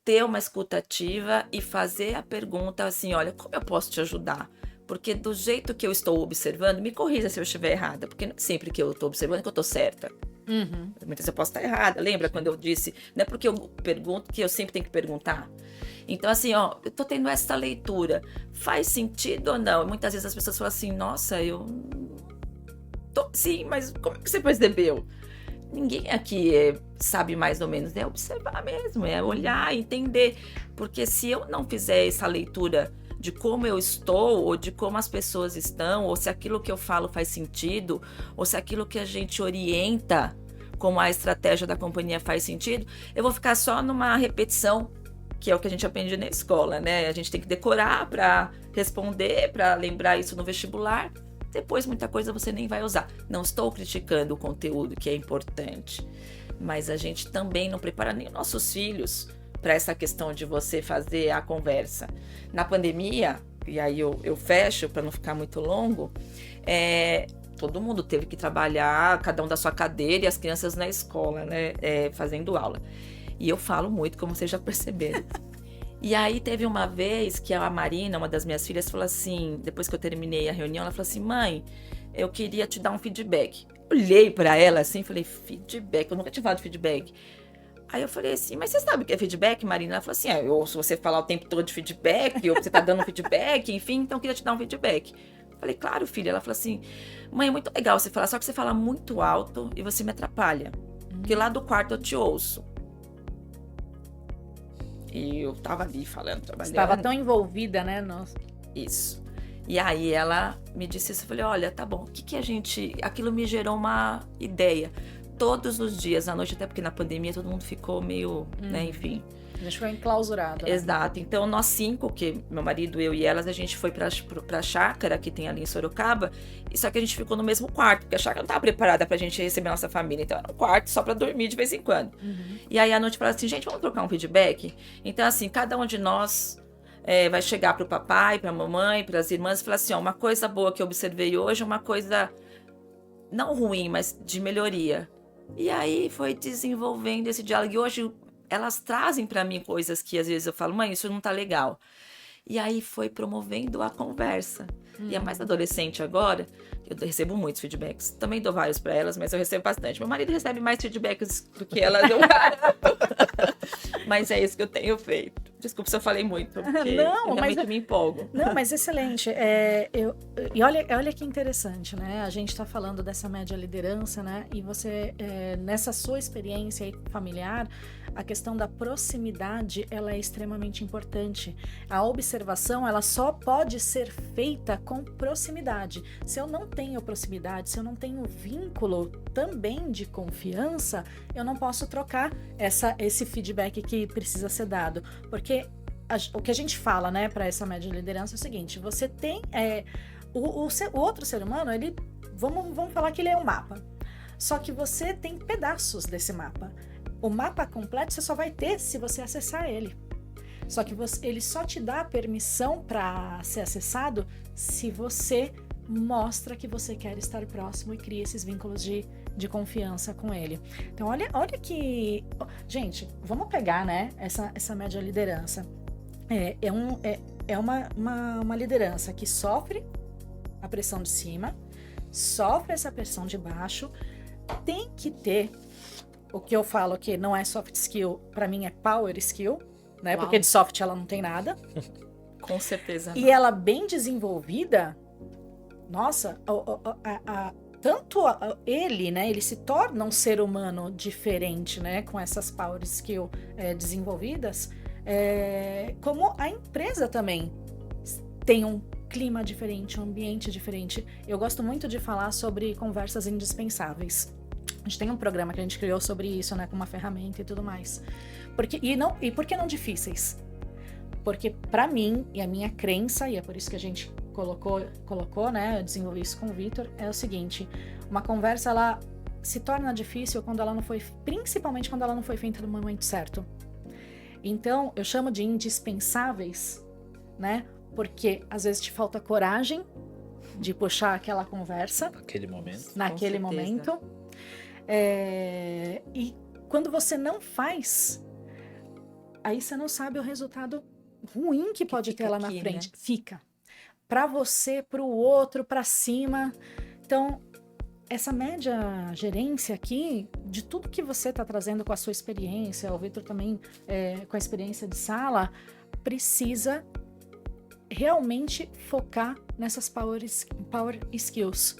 ter uma escuta ativa e fazer a pergunta assim, olha, como eu posso te ajudar? Porque do jeito que eu estou observando, me corrija se eu estiver errada, porque não é sempre que eu estou observando que eu estou certa. Muitas vezes eu posso estar errada. Lembra quando eu disse, não é porque eu pergunto que eu sempre tenho que perguntar? Então, assim, eu estou tendo essa leitura. Faz sentido ou não? Muitas vezes as pessoas falam assim, nossa, sim, mas como é que você percebeu? Ninguém aqui sabe mais ou menos, é observar mesmo, é olhar, entender. Porque se eu não fizer essa leitura de como eu estou, ou de como as pessoas estão, ou se aquilo que eu falo faz sentido, ou se aquilo que a gente orienta como a estratégia da companhia faz sentido, eu vou ficar só numa repetição, que é o que a gente aprende na escola, né? A gente tem que decorar para responder, para lembrar isso no vestibular. Depois, muita coisa você nem vai usar. Não estou criticando o conteúdo, que é importante, mas a gente também não prepara nem os nossos filhos para essa questão de você fazer a conversa. Na pandemia, e aí eu fecho para não ficar muito longo, todo mundo teve que trabalhar, cada um da sua cadeira, e as crianças na escola, né, fazendo aula. E eu falo muito, como vocês já perceberam. E aí teve uma vez que a Marina, uma das minhas filhas, falou assim, depois que eu terminei a reunião, ela falou assim, mãe, eu queria te dar um feedback. Olhei pra ela assim, falei, feedback? Eu nunca tinha falado de feedback. Aí eu falei assim, mas você sabe o que é feedback, Marina? Ela falou assim, eu ouço você falar o tempo todo de feedback, ou você tá dando um feedback, enfim, então eu queria te dar um feedback. Falei, claro, filha. Ela falou assim, mãe, é muito legal você falar, só que você fala muito alto e você me atrapalha. Porque lá do quarto eu te ouço. E eu tava ali falando, trabalhando. Estava tão envolvida, né? Nossa. Isso. E aí ela me disse isso, eu falei, olha, tá bom, o que a gente... Aquilo me gerou uma ideia. Todos os dias, à noite, até porque na pandemia todo mundo ficou meio, né, enfim... A gente foi enclausurado. Né? Exato. Então, nós 5, que meu marido, eu e elas, a gente foi pra chácara que tem ali em Sorocaba, e só que a gente ficou no mesmo quarto, porque a chácara não estava preparada pra gente receber a nossa família, então era um quarto só pra dormir de vez em quando. E aí, à noite, falava assim, gente, vamos trocar um feedback? Então, assim, cada um de nós vai chegar pro papai, pra mamãe, pras irmãs, e falar assim, ó, uma coisa boa que eu observei hoje, uma coisa não ruim, mas de melhoria. E aí, foi desenvolvendo esse diálogo, e hoje... Elas trazem para mim coisas que às vezes eu falo, mãe, isso não tá legal. E aí foi promovendo a conversa. E a mais adolescente agora, eu recebo muitos feedbacks. Também dou vários para elas, mas eu recebo bastante. Meu marido recebe mais feedbacks do que elas, eu garanto. Mas é isso que eu tenho feito. Desculpa se eu falei muito, porque não, eu realmente me empolgo. Não, mas excelente. E olha que interessante, né? A gente está falando dessa média liderança, né? E você, nessa sua experiência aí familiar, a questão da proximidade, ela é extremamente importante. A observação, ela só pode ser feita com proximidade. Se eu não tenho proximidade, se eu não tenho vínculo também de confiança, eu não posso trocar esse feedback que precisa ser dado. Porque o que a gente fala, né, para essa média de liderança é o seguinte: você tem o outro ser humano, ele vamos falar que ele é um mapa. Só que você tem pedaços desse mapa. O mapa completo você só vai ter se você acessar ele. Só que ele só te dá a permissão para ser acessado se você mostra que você quer estar próximo e cria esses vínculos de confiança com ele. Então, olha que... Gente, vamos pegar, né, essa média liderança. É uma liderança que sofre a pressão de cima, sofre essa pressão de baixo, tem que ter o que eu falo que não é soft skill, para mim é power skill, né? Uau. Porque de soft ela não tem nada. Com certeza. E ela bem desenvolvida, nossa, tanto ele, né? Ele se torna um ser humano diferente, né? Com essas power skill desenvolvidas, como a empresa também tem um clima diferente, um ambiente diferente. Eu gosto muito de falar sobre conversas indispensáveis. A gente tem um programa que a gente criou sobre isso, né, com uma ferramenta e tudo mais. E por que não difíceis? Porque para mim, e a minha crença, e é por isso que a gente colocou, né, eu desenvolvi isso com o Vitor, é o seguinte: uma conversa, ela se torna difícil principalmente quando ela não foi feita no momento certo. Então, eu chamo de indispensáveis, né, porque às vezes te falta coragem de puxar aquela conversa. Naquele momento. E quando você não faz, aí você não sabe o resultado ruim que pode ter lá na frente. Né? Fica. Para você, para o outro, para cima. Então, essa média gerência aqui, de tudo que você está trazendo com a sua experiência, o Vitor também com a experiência de sala, precisa realmente focar nessas power skills.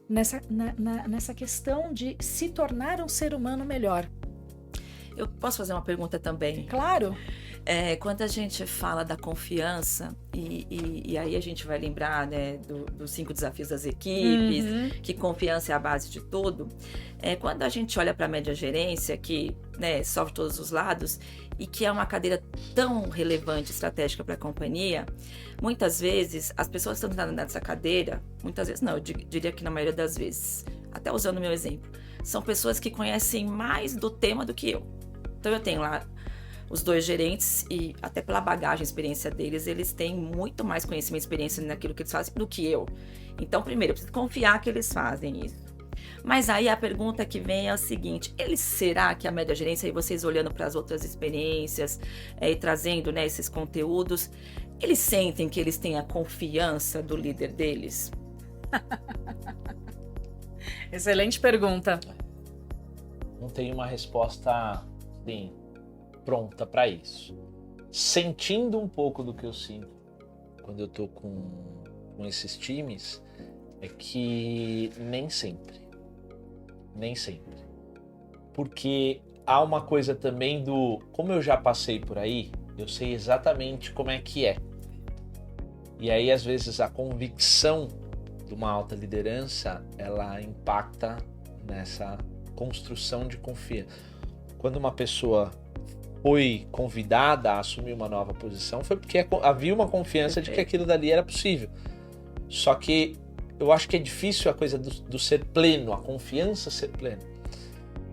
Nessa questão de se tornar um ser humano melhor. Eu posso fazer uma pergunta também? Claro. Quando a gente fala da confiança, e aí a gente vai lembrar, né, dos 5 desafios das equipes, que confiança é a base de tudo. Quando a gente olha para a média gerência, que, né, sofre todos os lados, e que é uma cadeira tão relevante, estratégica para a companhia, muitas vezes as pessoas que estão nessa cadeira, muitas vezes não, eu diria que na maioria das vezes, até usando o meu exemplo, são pessoas que conhecem mais do tema do que eu. Então eu tenho lá os 2 gerentes e até pela bagagem, experiência deles, eles têm muito mais conhecimento e experiência naquilo que eles fazem do que eu. Então, primeiro, eu preciso confiar que eles fazem isso. Mas aí a pergunta que vem é o seguinte, será que a média gerência, e vocês olhando para as outras experiências e trazendo, né, esses conteúdos, eles sentem que eles têm a confiança do líder deles? Excelente pergunta. Não tem uma resposta, assim, pronta para isso. Sentindo um pouco do que eu sinto quando eu tô com esses times, é que nem sempre. Porque há uma coisa também como eu já passei por aí, eu sei exatamente como é que é. E aí, às vezes, a convicção de uma alta liderança, ela impacta nessa construção de confiança. Quando uma pessoa foi convidada a assumir uma nova posição, foi porque havia uma confiança de que aquilo dali era possível. Só que eu acho que é difícil a coisa do ser pleno, a confiança ser plena.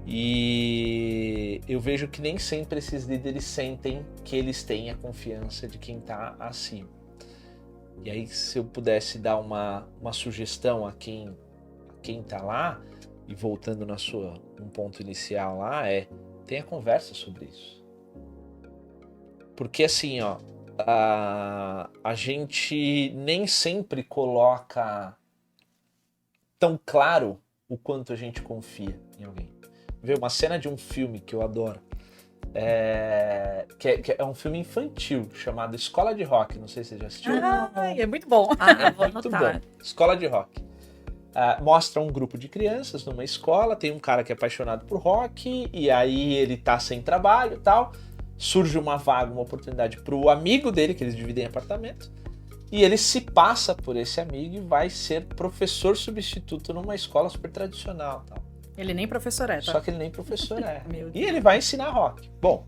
E eu vejo que nem sempre esses líderes sentem que eles têm a confiança de quem está acima. E aí, se eu pudesse dar uma sugestão a quem está lá, e voltando um ponto inicial lá, tenha conversa sobre isso. Porque assim, a gente nem sempre coloca tão claro o quanto a gente confia em alguém. Vê uma cena de um filme que eu adoro, que é um filme infantil chamado Escola de Rock, não sei se você já assistiu. É muito bom. Eu vou Muito anotar. bom. Escola de Rock. Mostra um grupo de crianças numa escola, tem um cara que é apaixonado por rock, e aí ele tá sem trabalho e tal, surge uma vaga, uma oportunidade pro amigo dele, que eles dividem apartamento, e ele se passa por esse amigo e vai ser professor substituto numa escola super tradicional. Tal. Ele nem professor é, tá? Só que ele nem professor é. Meu Deus. E ele vai ensinar rock. Bom,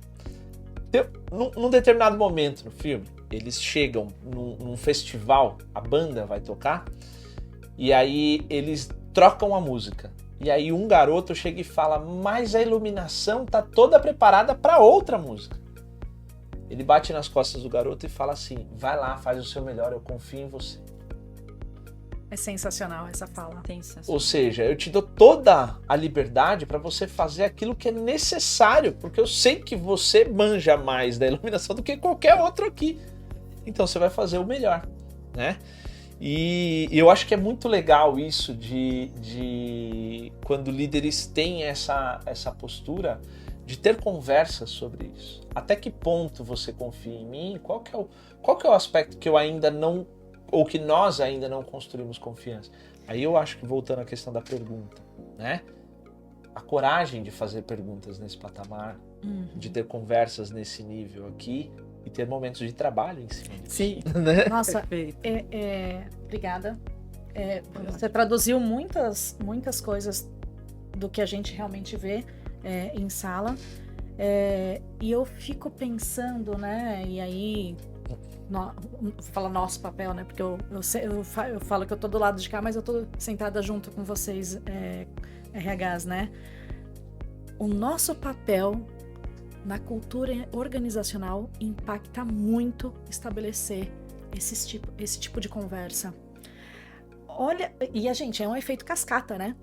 num determinado momento no filme, eles chegam num festival, a banda vai tocar, e aí eles trocam a música. E aí um garoto chega e fala, mas a iluminação tá toda preparada para outra música. Ele bate nas costas do garoto e fala assim, vai lá, faz o seu melhor, eu confio em você. É sensacional essa fala. Ou seja, eu te dou toda a liberdade para você fazer aquilo que é necessário, porque eu sei que você manja mais da iluminação do que qualquer outro aqui. Então você vai fazer o melhor, né? E eu acho que é muito legal isso de quando líderes têm essa postura de ter conversas sobre isso. Até que ponto você confia em mim? Qual que é o aspecto que eu ainda não, ou que nós ainda não construímos confiança? Aí eu acho que, voltando à questão da pergunta, né? A coragem de fazer perguntas nesse patamar, de ter conversas nesse nível aqui e ter momentos de trabalho em cima disso. Sim. Né? Nossa, Perfeito. obrigada. Você traduziu muitas coisas do que a gente realmente vê em sala. E eu fico pensando, né? E aí, fala nosso papel, né? Porque eu falo que eu tô do lado de cá, mas eu tô sentada junto com vocês, RHs, né? O nosso papel na cultura organizacional impacta muito estabelecer esse tipo de conversa. Olha, e a gente, é um efeito cascata, né?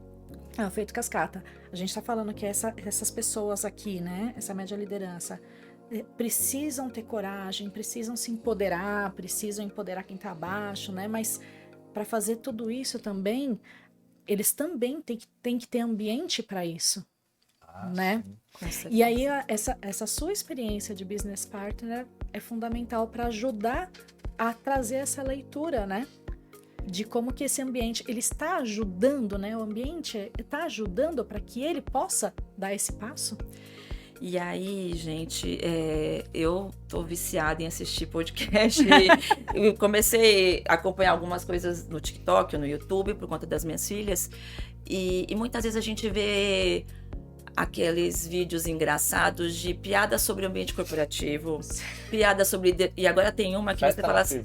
É um efeito cascata. A gente tá falando que essas pessoas aqui, né? Essa média liderança, precisam ter coragem, precisam se empoderar, precisam empoderar quem tá abaixo, né? Mas para fazer tudo isso também, eles também têm que ter ambiente para isso, né? E aí essa sua experiência de business partner é fundamental para ajudar a trazer essa leitura, né? De como que esse ambiente, ele está ajudando, né? O ambiente está ajudando para que ele possa dar esse passo. E aí, gente, eu tô viciada em assistir podcast. Eu comecei a acompanhar algumas coisas no TikTok, no YouTube, por conta das minhas filhas. E muitas vezes a gente vê aqueles vídeos engraçados de piada sobre o ambiente corporativo, piada sobre... E agora tem uma que você fala assim...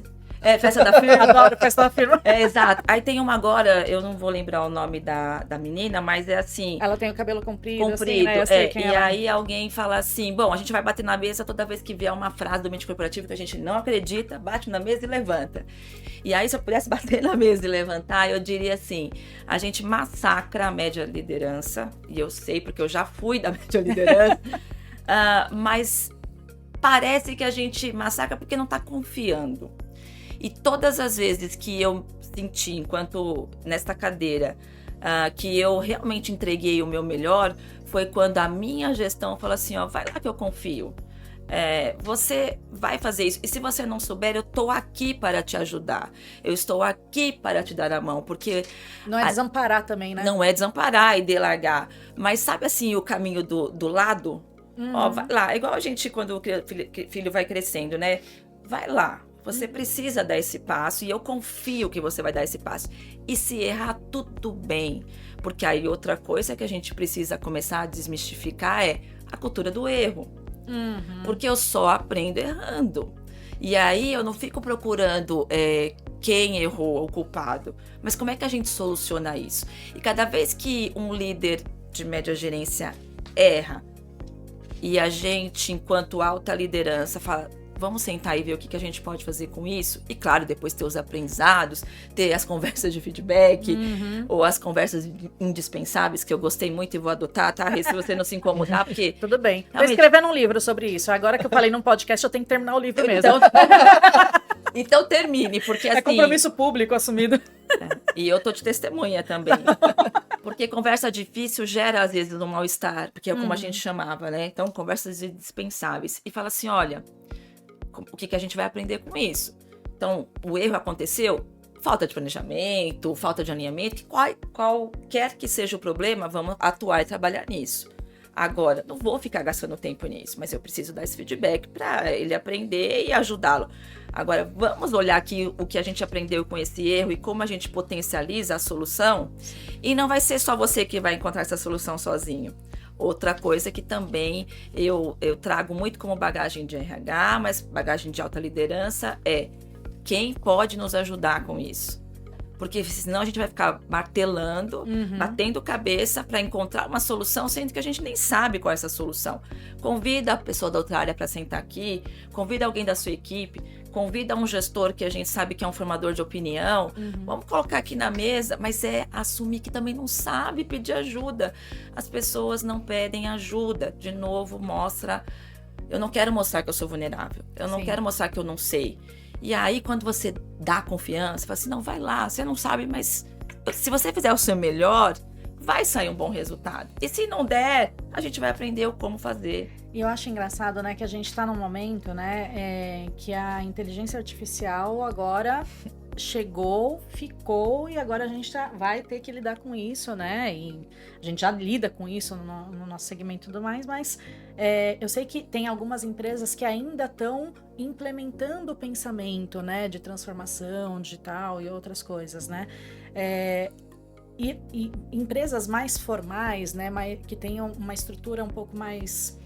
Festa da firma. Adoro festa da firma. Exato. Aí tem uma agora, eu não vou lembrar o nome da menina, mas é assim... Ela tem o cabelo comprido, assim, né? Eu sei quem e ela é. aí alguém fala assim, bom, a gente vai bater na mesa toda vez que vier uma frase do ambiente corporativo que a gente não acredita, bate na mesa e levanta. E aí, se eu pudesse bater na mesa e levantar, eu diria assim, a gente massacra a média liderança, e eu sei porque eu já fui da média liderança, mas parece que a gente massacra porque não está confiando. E todas as vezes que eu senti, enquanto nesta cadeira, que eu realmente entreguei o meu melhor, foi quando a minha gestão falou assim, ó, vai lá que eu confio. Você vai fazer isso. E se você não souber, eu estou aqui para te ajudar. Eu estou aqui para te dar a mão, porque... Não é desamparar também, né? Não é desamparar e delargar. Mas sabe assim, o caminho do lado? Ó, vai lá. É igual a gente, quando o filho vai crescendo, né? Vai lá. Você precisa dar esse passo e eu confio que você vai dar esse passo. E se errar, tudo bem. Porque aí outra coisa que a gente precisa começar a desmistificar é a cultura do erro. Porque eu só aprendo errando. E aí eu não fico procurando quem errou, o culpado. Mas como é que a gente soluciona isso? E cada vez que um líder de média gerência erra, e a gente, enquanto alta liderança, fala... Vamos sentar e ver o que a gente pode fazer com isso. E claro, depois ter os aprendizados, ter as conversas de feedback, ou as conversas indispensáveis, que eu gostei muito e vou adotar, tá? Se você não se incomodar, porque... Tudo bem. Tô Realmente... escrevendo um livro sobre isso. Agora que eu falei num podcast, eu tenho que terminar o livro mesmo. Então termine, porque assim... É compromisso público assumido. E eu tô de testemunha também. Porque conversa difícil gera, às vezes, um mal-estar, porque é como a gente chamava, né? Então, conversas indispensáveis. E fala assim, olha... O que a gente vai aprender com isso? Então, o erro aconteceu, falta de planejamento, falta de alinhamento, qualquer que seja o problema, vamos atuar e trabalhar nisso. Agora, não vou ficar gastando tempo nisso, mas eu preciso dar esse feedback para ele aprender e ajudá-lo. Agora, vamos olhar aqui o que a gente aprendeu com esse erro e como a gente potencializa a solução. E não vai ser só você que vai encontrar essa solução sozinho. Outra coisa que também eu trago muito como bagagem de RH, mas bagagem de alta liderança é quem pode nos ajudar com isso. Porque senão a gente vai ficar martelando, batendo cabeça para encontrar uma solução, sendo que a gente nem sabe qual é essa solução. Convida a pessoa da outra área para sentar aqui, convida alguém da sua equipe, convida um gestor que a gente sabe que é um formador de opinião. Vamos colocar aqui na mesa, mas assumir que também não sabe pedir ajuda. As pessoas não pedem ajuda. De novo, eu não quero mostrar que eu sou vulnerável. Eu não quero mostrar que eu não sei. E aí, quando você dá confiança, fala assim, não, vai lá, você não sabe, mas se você fizer o seu melhor, vai sair um bom resultado. E se não der, a gente vai aprender como fazer. E eu acho engraçado, né, que a gente tá num momento, né, que a inteligência artificial agora chegou, ficou, e agora a gente vai ter que lidar com isso, né, e a gente já lida com isso no nosso segmento e tudo mais, mas eu sei que tem algumas empresas que ainda estão implementando o pensamento, né, de transformação digital e outras coisas, né, e empresas mais formais, né, que tenham uma estrutura um pouco mais...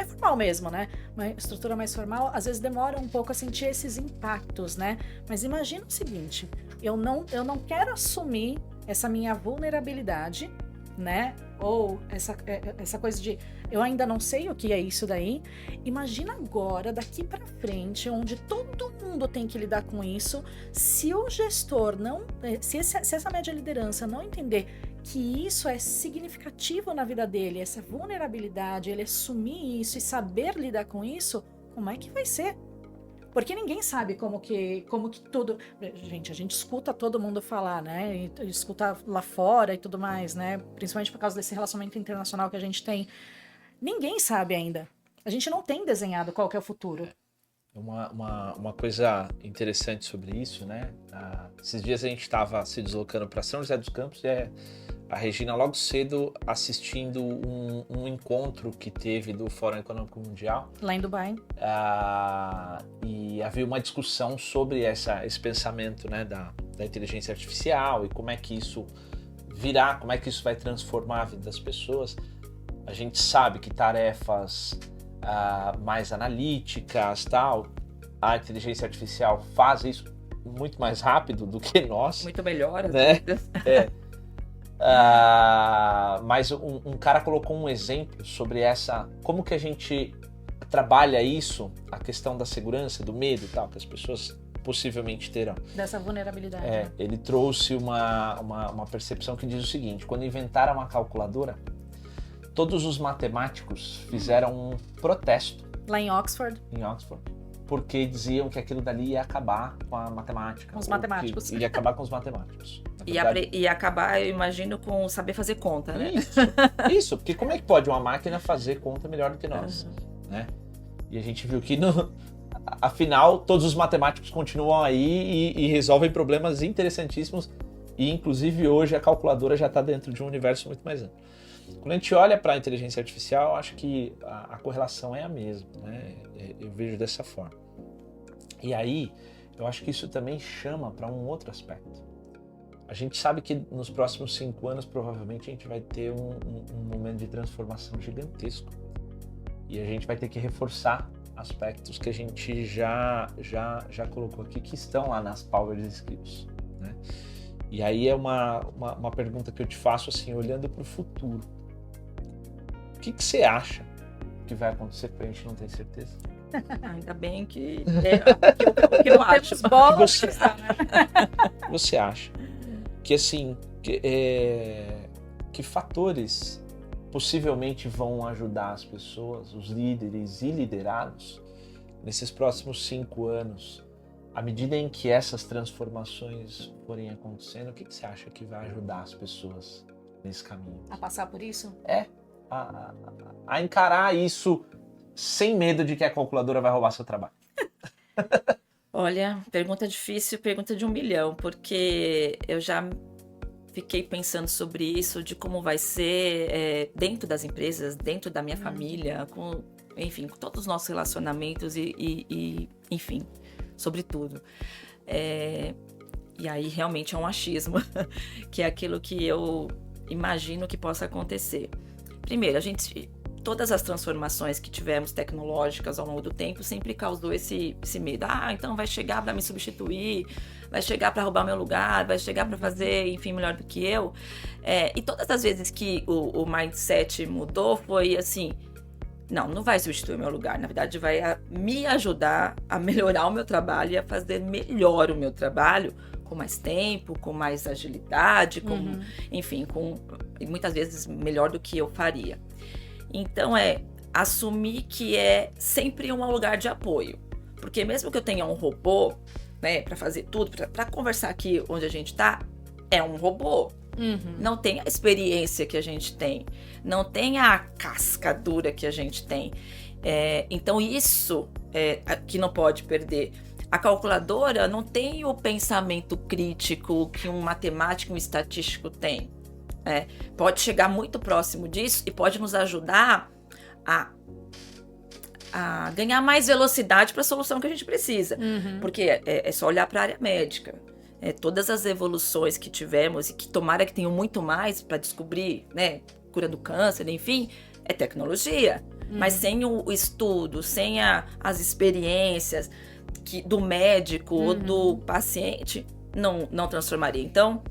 formal mesmo, né? Uma estrutura mais formal, às vezes demora um pouco a sentir esses impactos, né? Mas imagina o seguinte, eu não quero assumir essa minha vulnerabilidade, né? Ou essa coisa de eu ainda não sei o que é isso daí. Imagina agora, daqui para frente, onde todo mundo tem que lidar com isso, se o gestor não... Se essa média liderança não entender que isso é significativo na vida dele, essa vulnerabilidade, ele assumir isso e saber lidar com isso, como é que vai ser? Porque ninguém sabe como que tudo... Gente, a gente escuta todo mundo falar, né? E escuta lá fora e tudo mais, né? Principalmente por causa desse relacionamento internacional que a gente tem. Ninguém sabe ainda. A gente não tem desenhado qual que é o futuro. Uma coisa interessante sobre isso, né? Esses dias a gente estava se deslocando para São José dos Campos e a Regina logo cedo assistindo um encontro que teve do Fórum Econômico Mundial. Lá em Dubai. E havia uma discussão sobre esse pensamento, né, da inteligência artificial e como é que isso virá, como é que isso vai transformar a vida das pessoas. A gente sabe que tarefas mais analíticas, tal, a inteligência artificial faz isso muito mais rápido do que nós. Muito melhor, né? Mas um cara colocou um exemplo sobre como que a gente trabalha isso, a questão da segurança, do medo e tal, que as pessoas possivelmente terão. Dessa vulnerabilidade. Né? Ele trouxe uma percepção que diz o seguinte: quando inventaram a calculadora, todos os matemáticos fizeram um protesto. Lá em Oxford. Porque diziam que aquilo dali ia acabar com a matemática. Com os matemáticos. Ia acabar com os matemáticos. E acabar, eu imagino, com saber fazer conta, né? Isso, porque como é que pode uma máquina fazer conta melhor do que nós? Né? E a gente viu que, afinal, todos os matemáticos continuam aí e resolvem problemas interessantíssimos. E, inclusive, hoje a calculadora já está dentro de um universo muito mais amplo. Quando a gente olha para a inteligência artificial, eu acho que a correlação é a mesma, né? Eu vejo dessa forma. E aí, eu acho que isso também chama para um outro aspecto. A gente sabe que nos próximos 5 anos, provavelmente, a gente vai ter um momento de transformação gigantesco. E a gente vai ter que reforçar aspectos que a gente já colocou aqui, que estão lá nas Power Skills, né? E aí é uma pergunta que eu te faço, assim, olhando para o futuro. O que você acha que vai acontecer, porque a gente não tem certeza? Ainda bem que o que eu acho. Você acha que, assim, que fatores possivelmente vão ajudar as pessoas, os líderes e liderados, nesses próximos 5 anos, à medida em que essas transformações forem acontecendo? O que você acha que vai ajudar as pessoas nesse caminho? A passar por isso? A encarar isso sem medo de que a calculadora vai roubar seu trabalho. Olha, pergunta difícil, pergunta de 1 milhão, porque eu já fiquei pensando sobre isso, de como vai ser dentro das empresas, dentro da minha família, com todos os nossos relacionamentos e enfim, sobre tudo. E aí realmente é um achismo, que é aquilo que eu imagino que possa acontecer. Primeiro, todas as transformações que tivemos tecnológicas ao longo do tempo sempre causou esse medo. Então vai chegar para me substituir, vai chegar para roubar meu lugar, vai chegar para fazer, enfim, melhor do que eu. E todas as vezes que o mindset mudou, foi assim: não vai substituir o meu lugar, na verdade vai me ajudar a melhorar o meu trabalho e a fazer melhor o meu trabalho, com mais tempo, com mais agilidade, enfim, e muitas vezes melhor do que eu faria. Então assumir que é sempre um lugar de apoio, porque mesmo que eu tenha um robô, né, para fazer tudo, para conversar aqui onde a gente está, é um robô. Não tem a experiência que a gente tem, não tem a casca dura que a gente tem. Então isso que não pode perder. A calculadora não tem o pensamento crítico que um matemático e um estatístico tem. Pode chegar muito próximo disso e pode nos ajudar a ganhar mais velocidade para a solução que a gente precisa. Porque é só olhar para a área médica. Todas as evoluções que tivemos e que tomara que tenham muito mais para descobrir, né, cura do câncer, enfim, é tecnologia. Mas sem o estudo, sem as experiências do médico ou do paciente, não transformaria. Então,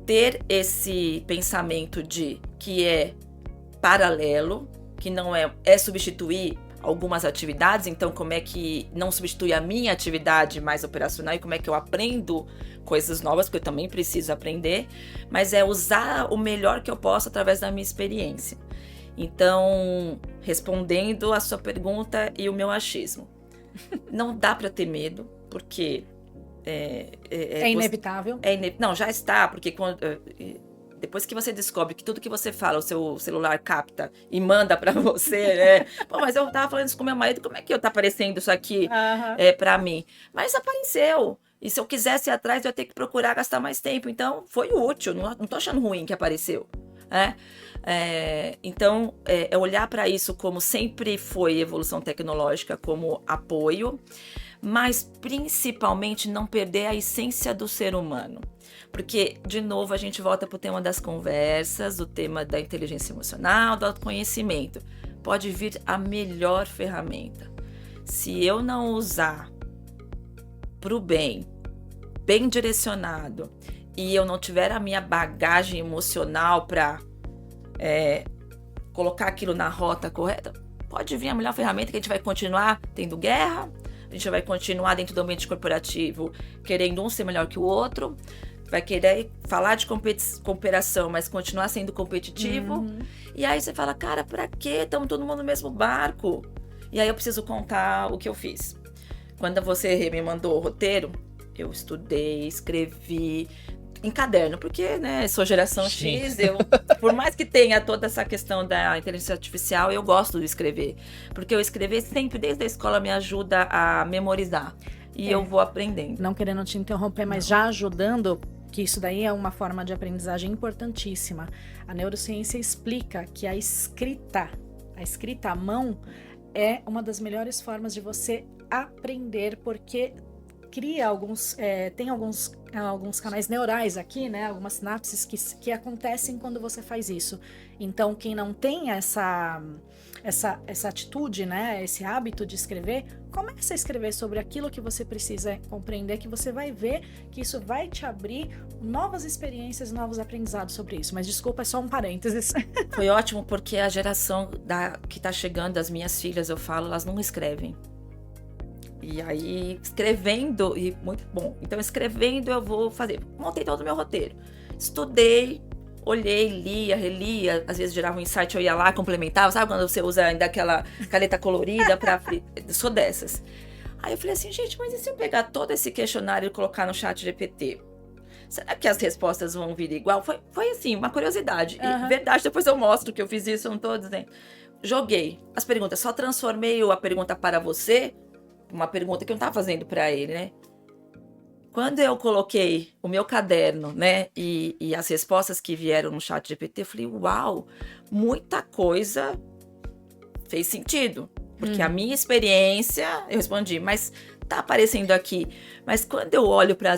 ter esse pensamento de que é paralelo, que não é substituir algumas atividades, então como é que não substitui a minha atividade mais operacional e como é que eu aprendo coisas novas, porque eu também preciso aprender, mas é usar o melhor que eu posso através da minha experiência. Então, respondendo a sua pergunta e o meu achismo, não dá para ter medo, porque é inevitável. Não, já está, porque depois que você descobre que tudo que você fala, o seu celular capta e manda pra você, né? Pô, mas eu tava falando isso com meu marido, como é que tá aparecendo isso aqui pra mim? Mas apareceu. E se eu quisesse ir atrás, eu ia ter que procurar gastar mais tempo. Então, foi útil. Não tô achando ruim que apareceu. Então, olhar para isso como sempre foi evolução tecnológica, como apoio, mas principalmente não perder a essência do ser humano. Porque, de novo, a gente volta para o tema das conversas, o tema da inteligência emocional, do autoconhecimento. Pode vir a melhor ferramenta. Se eu não usar pro bem direcionado, e eu não tiver a minha bagagem emocional para colocar aquilo na rota correta, pode vir a melhor ferramenta que a gente vai continuar tendo guerra, a gente vai continuar dentro do ambiente corporativo querendo um ser melhor que o outro, vai querer falar de cooperação, mas continuar sendo competitivo. E aí você fala, cara, pra quê? Estamos todo mundo no mesmo barco. E aí eu preciso contar o que eu fiz. Quando você me mandou o roteiro, eu estudei, escrevi em caderno, porque, né, sou geração X, por mais que tenha toda essa questão da inteligência artificial, eu gosto de escrever. Porque eu escrever sempre, desde a escola, me ajuda a memorizar. E eu vou aprendendo. Não querendo te interromper, mas já ajudando, que isso daí é uma forma de aprendizagem importantíssima. A neurociência explica que a escrita à mão é uma das melhores formas de você aprender, porque cria tem alguns canais neurais aqui, né? Algumas sinapses que acontecem quando você faz isso. Então, quem não tem essa atitude, né? Esse hábito de escrever, comece a escrever sobre aquilo que você precisa compreender, que você vai ver que isso vai te abrir novas experiências, novos aprendizados sobre isso. Mas desculpa, é só um parênteses. Foi ótimo, porque a geração que tá chegando, as minhas filhas, eu falo, elas não escrevem. E aí, escrevendo, e muito bom. Então, escrevendo, eu vou fazer. Montei todo o meu roteiro. Estudei, olhei, lia, relia. Às vezes gerava um insight, eu ia lá, complementava. Sabe quando você usa ainda aquela caneta colorida pra... Sou dessas. Aí eu falei assim, gente, mas e se eu pegar todo esse questionário e colocar no chat GPT? Será que as respostas vão vir igual? Foi assim, uma curiosidade. E, verdade, depois eu mostro que eu fiz isso, eu não tô dizendo. Joguei as perguntas, só transformei a pergunta para você, uma pergunta que eu não estava fazendo para ele, né? Quando eu coloquei o meu caderno, né, e as respostas que vieram no chat GPT, eu falei, uau, muita coisa fez sentido. Porque a minha experiência, eu respondi, mas tá aparecendo aqui. Mas quando eu olho para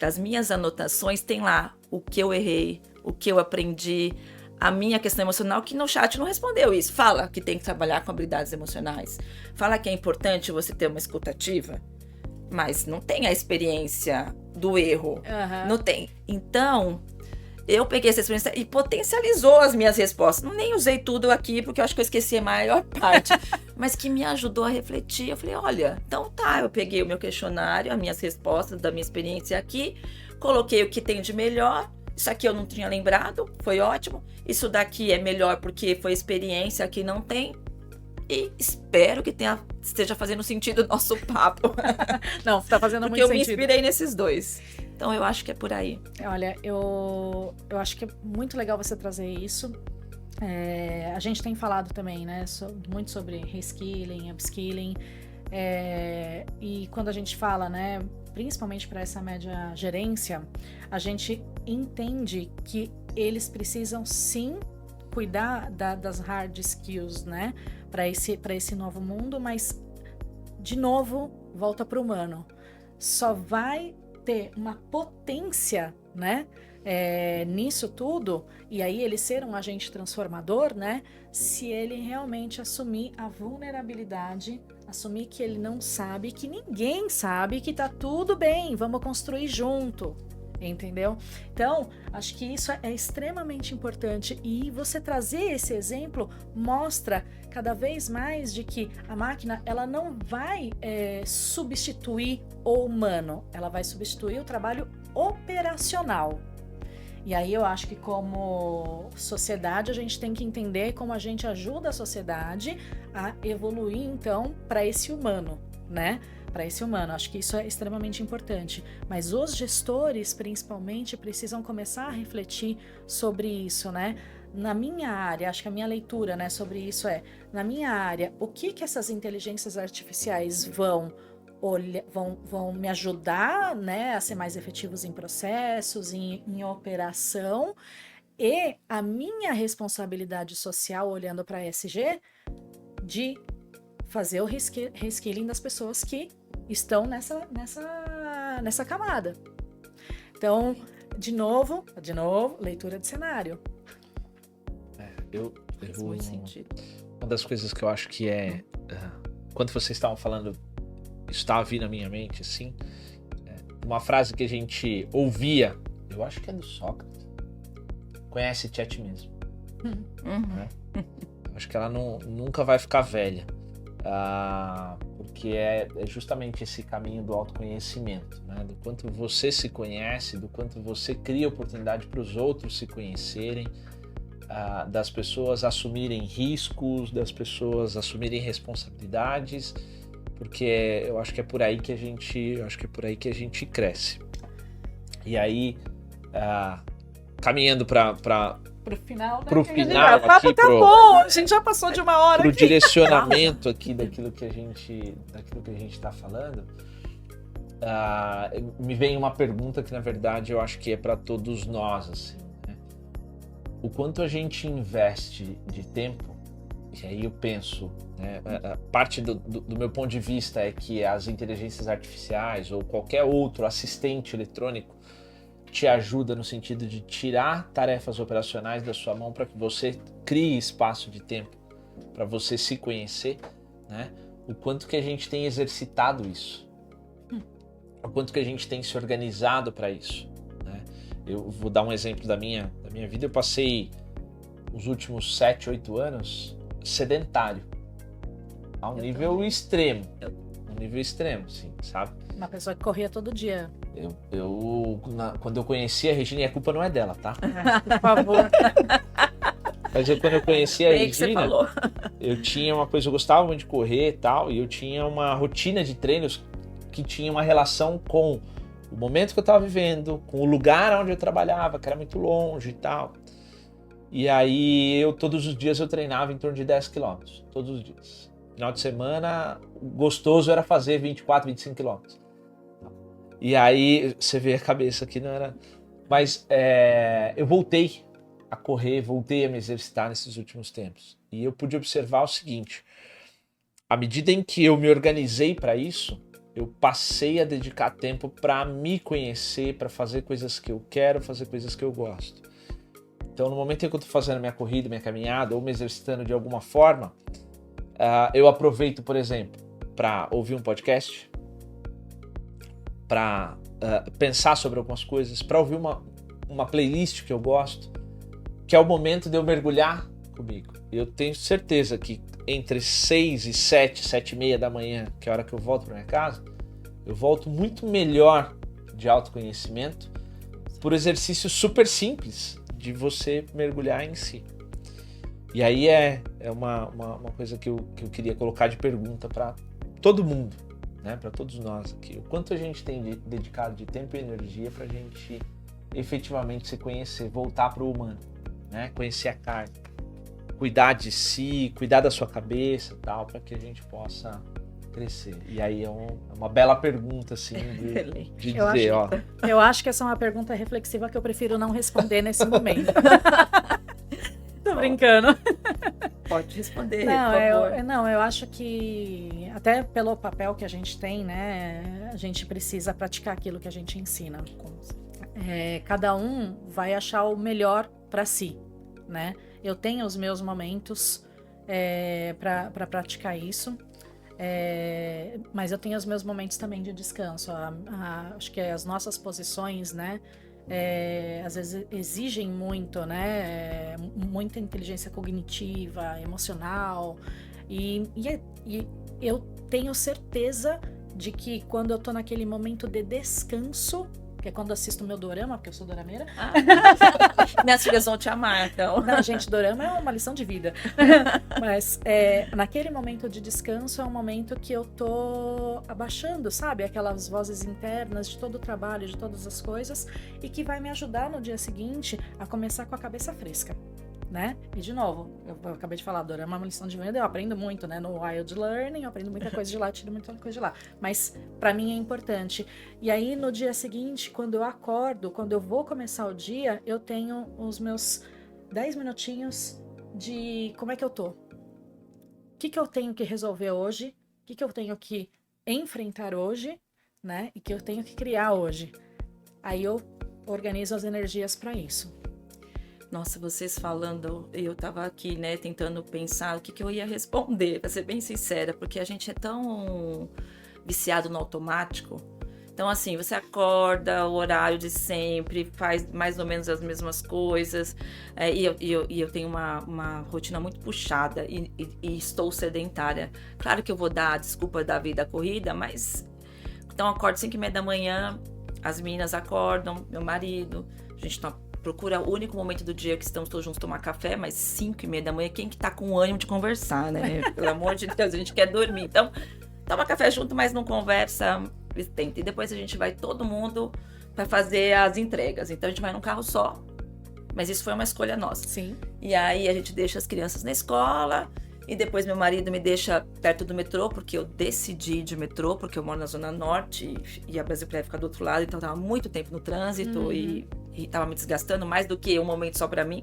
as minhas anotações, tem lá o que eu errei, o que eu aprendi, a minha questão emocional, que no chat não respondeu isso. Fala que tem que trabalhar com habilidades emocionais. Fala que é importante você ter uma escutativa. Mas não tem a experiência do erro. Não tem. Então, eu peguei essa experiência e potencializou as minhas respostas. Nem usei tudo aqui, porque eu acho que eu esqueci a maior parte. Mas que me ajudou a refletir. Eu falei, olha, então tá. Eu peguei o meu questionário, as minhas respostas da minha experiência aqui. Coloquei o que tem de melhor. Isso aqui eu não tinha lembrado, foi ótimo. Isso daqui é melhor porque foi experiência que não tem. E espero que esteja fazendo sentido o nosso papo. Não, tá fazendo muito sentido. Porque eu me inspirei nesses dois. Então eu acho que é por aí. Olha, eu acho que é muito legal você trazer isso. A gente tem falado também, né, muito sobre reskilling, upskilling. E quando a gente fala, né, principalmente para essa média gerência, a gente entende que eles precisam sim cuidar das hard skills, né, para esse novo mundo, mas de novo volta para o humano. Só vai ter uma potência, né, nisso tudo, e aí ele ser um agente transformador, né, se ele realmente assumir a vulnerabilidade, assumir que ele não sabe, que ninguém sabe, que tá tudo bem, vamos construir junto, entendeu? Então, acho que isso é extremamente importante, e você trazer esse exemplo mostra cada vez mais de que a máquina, ela não vai substituir o humano, ela vai substituir o trabalho operacional. E aí eu acho que como sociedade a gente tem que entender como a gente ajuda a sociedade a evoluir então para esse humano, né? Para esse humano, acho que isso é extremamente importante. Mas os gestores, principalmente, precisam começar a refletir sobre isso, né? Na minha área, acho que a minha leitura, né, sobre isso na minha área, o que essas inteligências artificiais vão me ajudar, né, a ser mais efetivos em processos, em operação, e a minha responsabilidade social, olhando para a ESG, de fazer o reskilling das pessoas que estão nessa camada. Então, de novo, leitura de cenário. Faz muito sentido. Uma das coisas que eu acho que Enquanto vocês estavam falando, isso estava vindo na minha mente, assim, uma frase que a gente ouvia, eu acho que é do Sócrates, conhece-te a ti mesmo. Né? Acho que ela nunca vai ficar velha, porque é justamente esse caminho do autoconhecimento, né? Do quanto você se conhece, do quanto você cria oportunidade para os outros se conhecerem, das pessoas assumirem riscos, das pessoas assumirem responsabilidades, porque eu acho que é por aí que a gente cresce. E aí, caminhando para Pro final, né? Pro final O papo aqui, tá bom, a gente já passou de uma hora pro aqui. direcionamento aqui daquilo que a gente está falando, me vem uma pergunta que na verdade eu acho que é para todos nós, assim, né? O quanto a gente investe de tempo, e aí eu penso, né, parte do meu ponto de vista é que as inteligências artificiais ou qualquer outro assistente eletrônico te ajuda no sentido de tirar tarefas operacionais da sua mão para que você crie espaço de tempo para você se conhecer, né? O quanto que a gente tem exercitado isso, o quanto que a gente tem se organizado para isso, né? Eu vou dar um exemplo da minha vida. Eu passei os últimos 7, 8 anos sedentário, a um nível extremo, sim, sabe? Uma pessoa que corria todo dia. Quando eu conheci a Regina, e a culpa não é dela, tá? Por favor. Mas quando eu conheci a Bem que você Regina, falou. eu tinha uma coisa, eu gostava muito de correr e tal, e eu tinha uma rotina de treinos que tinha uma relação com o momento que eu estava vivendo, com o lugar onde eu trabalhava, que era muito longe e tal. E aí, todos os dias eu treinava em torno de 10 quilômetros, todos os dias. Final de semana, o gostoso era fazer 24, 25 quilômetros. E aí, você vê a cabeça aqui, não era... Mas eu voltei a correr, voltei a me exercitar nesses últimos tempos. E eu pude observar o seguinte: à medida em que eu me organizei para isso, eu passei a dedicar tempo para me conhecer, para fazer coisas que eu quero, fazer coisas que eu gosto. Então, no momento em que eu estou fazendo minha corrida, minha caminhada, ou me exercitando de alguma forma, eu aproveito, por exemplo, para ouvir um podcast, para pensar sobre algumas coisas, para ouvir uma playlist que eu gosto, que é o momento de eu mergulhar comigo. Eu tenho certeza que entre 6 e 7, 7 e meia da manhã, que é a hora que eu volto para minha casa, eu volto muito melhor de autoconhecimento por exercício super simples de você mergulhar em si. E aí é uma coisa que eu queria colocar de pergunta para todo mundo, né? Para todos nós aqui. O quanto a gente tem dedicado de tempo e energia para a gente efetivamente se conhecer, voltar para o humano, né? Conhecer a carne, cuidar de si, cuidar da sua cabeça, tal, para que a gente possa crescer. E aí é uma bela pergunta, assim, de dizer, ó. Eu acho que essa é uma pergunta reflexiva que eu prefiro não responder nesse momento. Tô brincando. Pode responder, por favor. Eu acho que até pelo papel que a gente tem, né, a gente precisa praticar aquilo que a gente ensina. Cada um vai achar o melhor para si, né? Eu tenho os meus momentos para praticar isso. Mas eu tenho os meus momentos também de descanso. Acho que as nossas posições, né, às vezes exigem muito, né, muita inteligência cognitiva, emocional, e eu tenho certeza de que quando eu tô naquele momento de descanso, que é quando eu assisto meu dorama, porque eu sou dorameira. Minhas filhas vão te amar, então. Não, gente, dorama é uma lição de vida. Mas naquele momento de descanso é um momento que eu tô abaixando, sabe? Aquelas vozes internas de todo o trabalho, de todas as coisas, e que vai me ajudar no dia seguinte a começar com a cabeça fresca, né? E de novo, eu acabei de falar, dorama é uma lição de vida, eu aprendo muito, né? No Wild Learning, eu aprendo muita coisa de lá, tiro muita coisa de lá. Mas pra mim é importante. E aí no dia seguinte, quando eu acordo, quando eu vou começar o dia, eu tenho os meus 10 minutinhos de como é que eu tô. O que eu tenho que resolver hoje? O que eu tenho que enfrentar hoje, né? E que eu tenho que criar hoje. Aí eu organizo as energias pra isso. Nossa, vocês falando, eu tava aqui, né, tentando pensar o que eu ia responder, pra ser bem sincera, porque a gente é tão viciado no automático. Então, assim, você acorda o horário de sempre, faz mais ou menos as mesmas coisas, e eu tenho uma rotina muito puxada e estou sedentária. Claro que eu vou dar a desculpa da vida corrida, mas... Então, eu acordo 5h30 da manhã, as meninas acordam, meu marido, a gente procura o único momento do dia que estamos todos juntos tomar café, mas 5h30 da manhã, quem que tá com ânimo de conversar, né? Pelo amor de Deus, a gente quer dormir. Então, toma café junto, mas não conversa... E depois a gente vai todo mundo para fazer as entregas. Então a gente vai num carro só. Mas isso foi uma escolha nossa. Sim. E aí a gente deixa as crianças na escola. E depois meu marido me deixa perto do metrô, porque eu decidi ir de metrô, porque eu moro na Zona Norte e a Brasil Prévia fica do outro lado. Então eu tava muito tempo no trânsito e tava me desgastando mais do que um momento só para mim.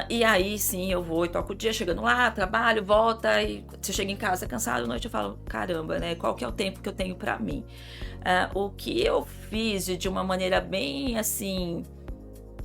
E aí, sim, eu vou e toco o dia, chegando lá, trabalho, volta, e você chega em casa cansado, à noite eu falo, caramba, né, qual que é o tempo que eu tenho pra mim? O que eu fiz de uma maneira bem, assim,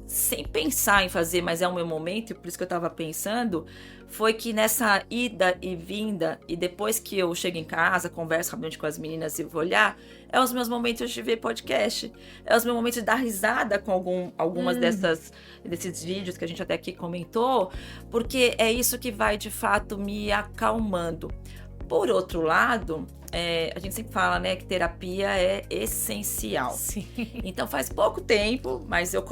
sem pensar em fazer, mas é o meu momento, e por isso que eu tava pensando, foi que nessa ida e vinda, e depois que eu chego em casa, converso rapidamente com as meninas e vou olhar, é os meus momentos de ver podcast, é os meus momentos de dar risada com algumas desses vídeos que a gente até aqui comentou, porque é isso que vai de fato me acalmando. Por outro lado, a gente sempre fala, né, que terapia é essencial. Sim. Então faz pouco tempo, mas eu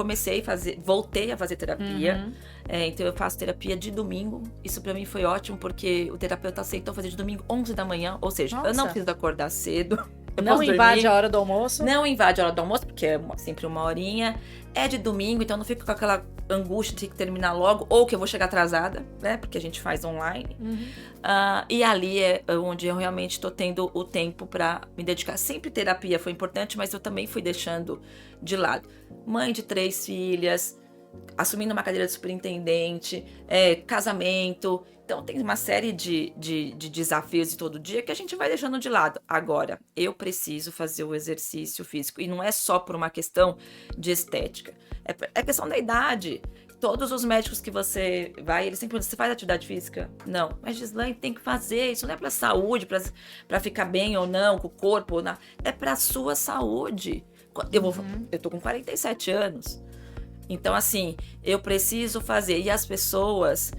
voltei a fazer terapia. Então eu faço terapia de domingo. Isso pra mim foi ótimo, porque o terapeuta aceitou fazer de domingo 11 da manhã. Ou seja, eu não preciso acordar cedo. Não invade a hora do almoço. Não invade a hora do almoço, porque é sempre uma horinha. É de domingo, então eu não fico com aquela angústia de ter que terminar logo, ou que eu vou chegar atrasada, né? Porque a gente faz online. E ali é onde eu realmente estou tendo o tempo para me dedicar. Sempre terapia foi importante, mas eu também fui deixando de lado. Mãe de 3 filhas, assumindo uma cadeira de superintendente, casamento. Então tem uma série de desafios de todo dia que a gente vai deixando de lado. Agora, eu preciso fazer o exercício físico. E não é só por uma questão de estética. É questão da idade. Todos os médicos que você vai, eles sempre perguntam, você faz atividade física? Não. Mas Gislaine, tem que fazer. Isso não é pra saúde, pra ficar bem ou não, com o corpo ou não. É pra sua saúde. Eu tô com 47 anos. Então, assim, eu preciso fazer. E as pessoas,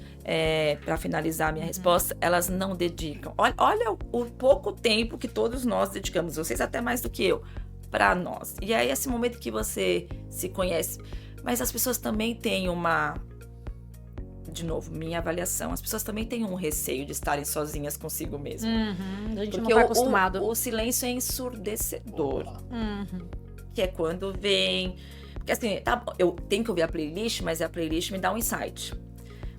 para finalizar a minha resposta, elas não dedicam. Olha o pouco tempo que todos nós dedicamos, vocês até mais do que eu, para nós. E aí, esse momento que você se conhece. Mas as pessoas também têm de novo, minha avaliação, as pessoas também têm um receio de estarem sozinhas consigo mesmas. A gente porque não tá acostumado. O silêncio é ensurdecedor. Que é quando vem... Porque assim, eu tenho que ouvir a playlist, mas a playlist me dá um insight.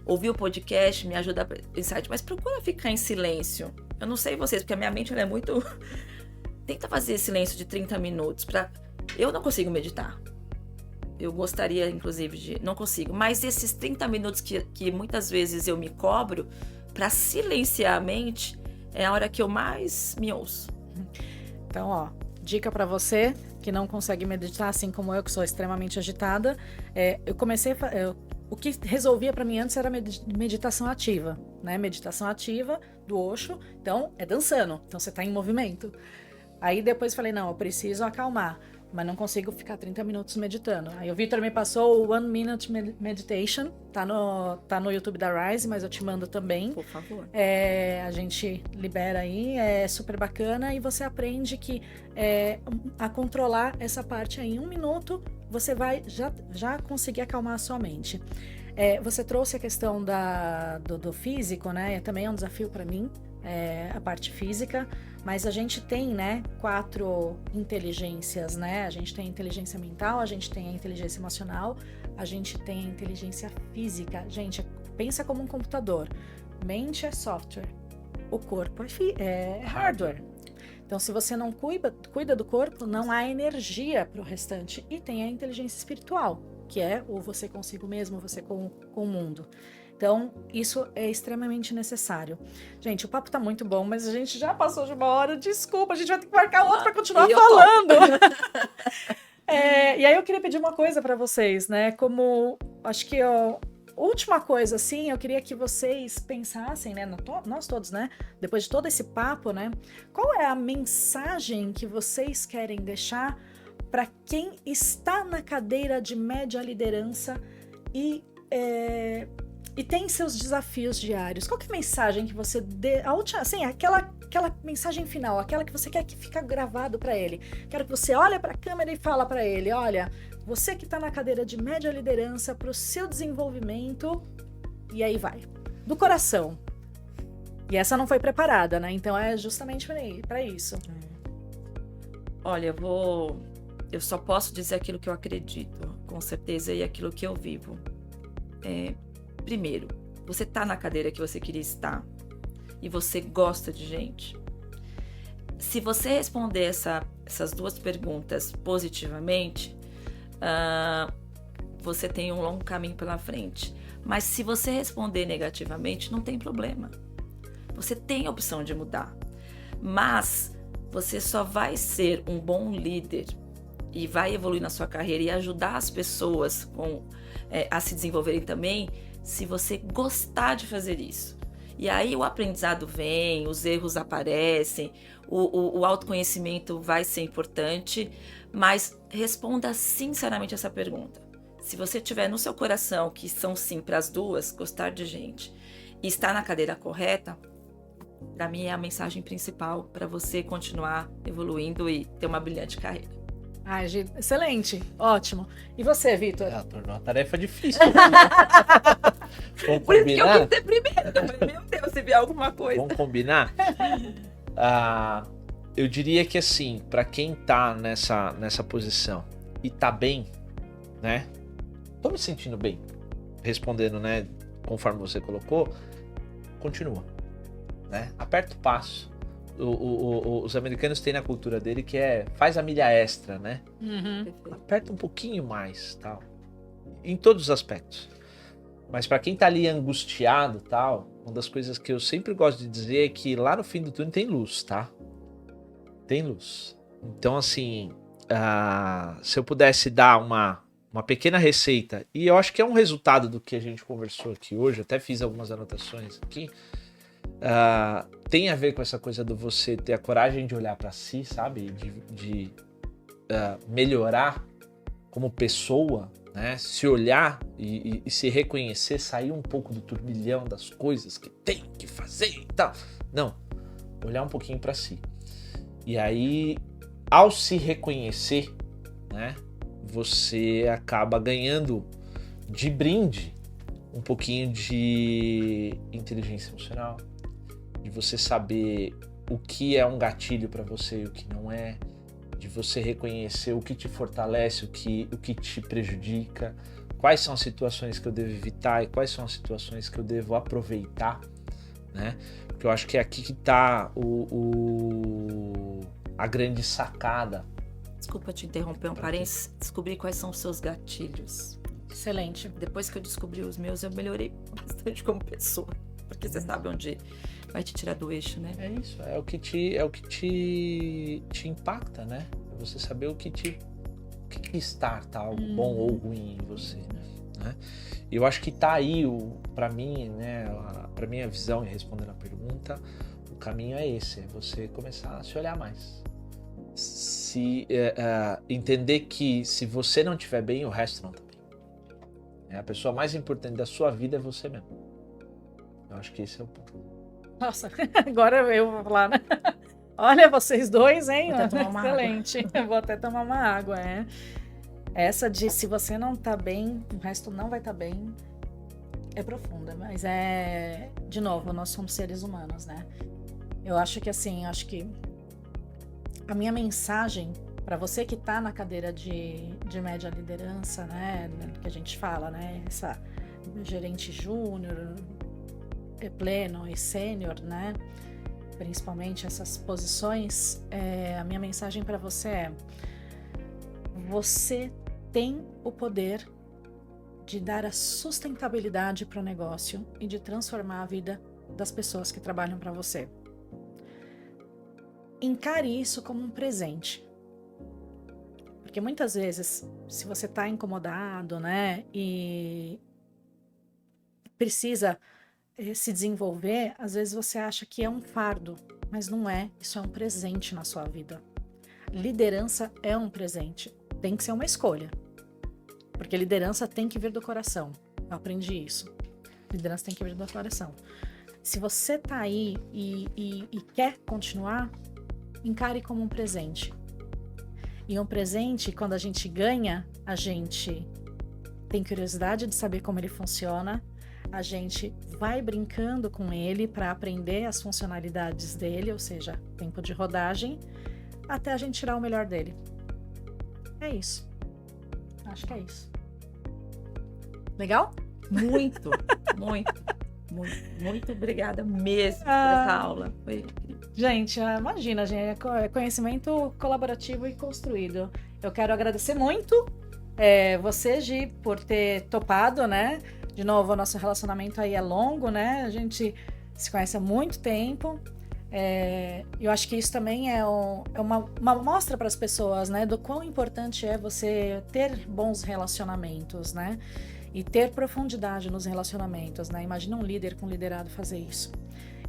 Ouvir o podcast me ajuda a insight, mas procura ficar em silêncio. Eu não sei vocês, porque a minha mente ela é muito... Tenta fazer silêncio de 30 minutos. Eu não consigo meditar. Eu gostaria, inclusive, de... Não consigo. Mas esses 30 minutos que muitas vezes eu me cobro para silenciar a mente, é a hora que eu mais me ouço. Então, ó, dica para você que não consegue meditar, assim como eu, que sou extremamente agitada. Eu comecei o que resolvia para mim antes era meditação ativa, né? Meditação ativa do Osho, então é dançando, então você tá em movimento. Aí depois falei, não, eu preciso acalmar, mas não consigo ficar 30 minutos meditando. Aí o Victor me passou o 1 Minute Meditation, tá no YouTube da Rise, mas eu te mando também. Por favor. A gente libera aí, é super bacana, e você aprende a controlar essa parte aí. Em 1 minuto, você vai já conseguir acalmar a sua mente. Você trouxe a questão do físico, né? Também é um desafio para mim, a parte física, mas a gente tem, né, 4 inteligências, né? A gente tem a inteligência mental, a gente tem a inteligência emocional, a gente tem a inteligência física. Gente, pensa como um computador. Mente é software, o corpo é hardware. Então, se você não cuida do corpo, não há energia para o restante. E tem a inteligência espiritual, que é o você consigo mesmo, você com o mundo. Então, isso é extremamente necessário. Gente, o papo tá muito bom, mas a gente já passou de 1 hora. Desculpa, a gente vai ter que marcar outro para continuar falando. E aí eu queria pedir uma coisa para vocês, né? Como acho que a última coisa, assim, eu queria que vocês pensassem, né, nós todos, né, depois de todo esse papo, né, qual é a mensagem que vocês querem deixar para quem está na cadeira de média liderança e tem seus desafios diários? Qual que é a mensagem que você dê, a última, assim, aquela mensagem final, aquela que você quer que fique gravado para ele? Quero que você olhe para a câmera e fala para ele, olha, você que está na cadeira de média liderança, para o seu desenvolvimento, e aí vai, do coração. E essa não foi preparada, né? Então é justamente para isso. Olha, eu só posso dizer aquilo que eu acredito, com certeza, e aquilo que eu vivo. Primeiro, você tá na cadeira que você queria estar e você gosta de gente. Se você responder essas duas perguntas positivamente, você tem um longo caminho pela frente. Mas se você responder negativamente, não tem problema. Você tem a opção de mudar. Mas você só vai ser um bom líder e vai evoluir na sua carreira e ajudar as pessoas a se desenvolverem também, se você gostar de fazer isso. E aí o aprendizado vem, os erros aparecem, o autoconhecimento vai ser importante, mas responda sinceramente essa pergunta. Se você tiver no seu coração, que são sim para as duas, gostar de gente, e estar na cadeira correta, para mim é a mensagem principal para você continuar evoluindo e ter uma brilhante carreira. Ai, Gi, excelente, ótimo. E você, Vitor? Tornou uma tarefa difícil. Vamos Por isso que eu combinar? quis ter primeiro. Eu falei, meu Deus, se vier alguma coisa. Vamos combinar? Eu diria que assim, para quem tá nessa posição e tá bem, né? Tô me sentindo bem. Respondendo, né? Conforme você colocou, continua, né? Aperta o passo. Os americanos têm na cultura dele que faz a milha extra, né? Uhum. Aperta um pouquinho mais, tal. Em todos os aspectos. Mas para quem tá ali angustiado, tal, uma das coisas que eu sempre gosto de dizer é que lá no fim do túnel tem luz, tá? Tem luz. Então, assim, se eu pudesse dar uma pequena receita, e eu acho que é um resultado do que a gente conversou aqui hoje, até fiz algumas anotações aqui, tem a ver com essa coisa do você ter a coragem de olhar para si, sabe? De melhorar como pessoa, né? Se olhar e se reconhecer, sair um pouco do turbilhão das coisas que tem que fazer e tal. Não, olhar um pouquinho para si. E aí, ao se reconhecer, né? Você acaba ganhando de brinde um pouquinho de inteligência emocional, de você saber o que é um gatilho para você e o que não é, de você reconhecer o que te fortalece, o que te prejudica, quais são as situações que eu devo evitar e quais são as situações que eu devo aproveitar, né? Porque eu acho que é aqui que está a grande sacada. Desculpa te interromper, parênteses. Descobrir quais são os seus gatilhos. Excelente. Depois que eu descobri os meus, eu melhorei bastante como pessoa. Porque você sabe onde vai te tirar do eixo, né? É isso, é o que te impacta, né? É você saber o que starta algo bom ou ruim em você, né? E eu acho que tá aí, pra mim, né? Pra minha visão, e respondendo a pergunta, o caminho é esse, é você começar a se olhar mais. Entender que se você não estiver bem, o resto não tá bem. A pessoa mais importante da sua vida é você mesmo. Eu acho que esse é o ponto. Nossa, agora eu vou falar, né? Olha, vocês dois, hein? Vou até tomar uma Excelente. Eu vou até tomar uma água, Essa de se você não tá bem, o resto não vai estar bem, é profunda, mas de novo, nós somos seres humanos, né? Eu acho que assim, a minha mensagem para você que tá na cadeira de média liderança, né? Que a gente fala, né? Essa gerente júnior, pleno e sênior, né? Principalmente essas posições, a minha mensagem para você é: você tem o poder de dar a sustentabilidade para o negócio e de transformar a vida das pessoas que trabalham para você. Encare isso como um presente. Porque muitas vezes, se você tá incomodado, né, e precisa se desenvolver, às vezes você acha que é um fardo, mas não é. Isso é um presente na sua vida. Liderança é um presente. Tem que ser uma escolha. Porque liderança tem que vir do coração. Eu aprendi isso. Liderança tem que vir do coração. Se você tá aí e quer continuar, encare como um presente. E um presente, quando a gente ganha, a gente tem curiosidade de saber como ele funciona, a gente vai brincando com ele para aprender as funcionalidades dele, ou seja, tempo de rodagem, até a gente tirar o melhor dele. É isso. Acho que é isso. Legal? Muito, muito obrigada mesmo por essa aula. Foi incrível. Gente, imagina, gente, é conhecimento colaborativo e construído. Eu quero agradecer muito você, Gi, por ter topado, né? De novo, o nosso relacionamento aí é longo, né? A gente se conhece há muito tempo. Eu acho que isso também é uma mostra para as pessoas, né? Do quão importante é você ter bons relacionamentos, né? E ter profundidade nos relacionamentos, né? Imagina um líder com liderado fazer isso.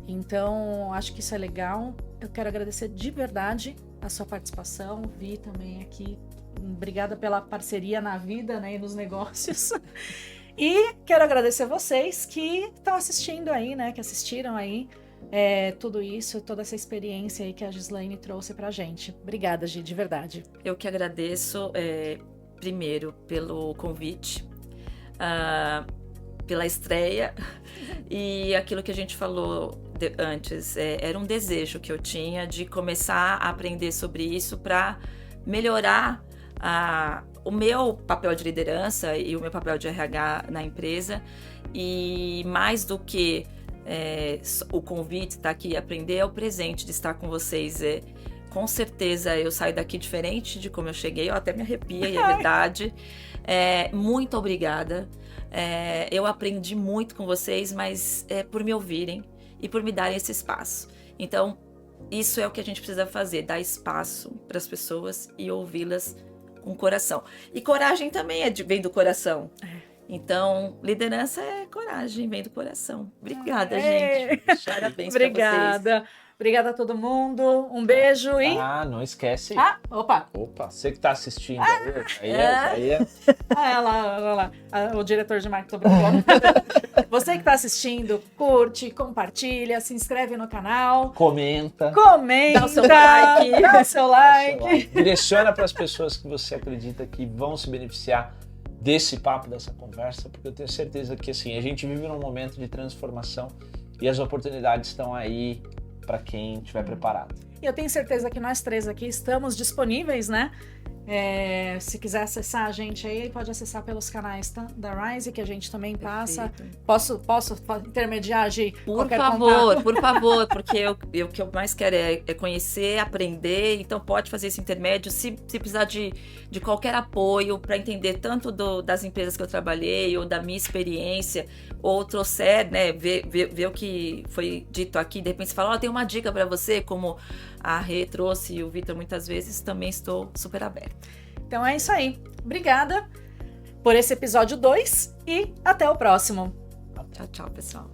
Então, acho que isso é legal. Eu quero agradecer de verdade a sua participação. Vi também aqui. Obrigada pela parceria na vida, né? E nos negócios. E quero agradecer vocês que estão assistindo aí, né? Que assistiram aí tudo isso, toda essa experiência aí que a Gislaine trouxe pra gente. Obrigada, Gi, de verdade. Eu que agradeço, primeiro, pelo convite, pela estreia e aquilo que a gente falou antes. Era um desejo que eu tinha de começar a aprender sobre isso para melhorar o meu papel de liderança e o meu papel de RH na empresa. E mais do que o convite estar aqui e aprender, é o presente de estar com vocês. Com certeza eu saio daqui diferente de como eu cheguei, eu até me arrepia, e é verdade. Muito obrigada. Eu aprendi muito com vocês, mas por me ouvirem e por me darem esse espaço. Então, isso é o que a gente precisa fazer, dar espaço para as pessoas e ouvi-las com coração. E coragem também vem do coração. Então, liderança é coragem, vem do coração. Obrigada, gente. Parabéns para vocês. Obrigada a todo mundo. Um beijo e... não esquece. Opa, você que tá assistindo aí. Olha lá, o diretor de marketing, tô brincando. Você que tá assistindo, curte, compartilha, se inscreve no canal. Comenta. Dá o seu like. Dá o seu like. Direciona para as pessoas que você acredita que vão se beneficiar desse papo, dessa conversa, porque eu tenho certeza que assim, a gente vive num momento de transformação e as oportunidades estão aí para quem estiver preparado. E eu tenho certeza que nós três aqui estamos disponíveis, né? Se quiser acessar a gente aí, pode acessar pelos canais da Rise, que a gente também passa. Posso intermediar, Gi? Por favor, porque o que eu mais quero é conhecer, aprender. Então pode fazer esse intermédio. Se precisar de qualquer apoio para entender tanto das empresas que eu trabalhei ou da minha experiência, ou trouxer, né, ver o que foi dito aqui, de repente você fala, tem uma dica para você, como a Rê trouxe e o Vitor muitas vezes, também estou super aberta. Então é isso aí. Obrigada por esse episódio 2 e até o próximo. Tchau, pessoal.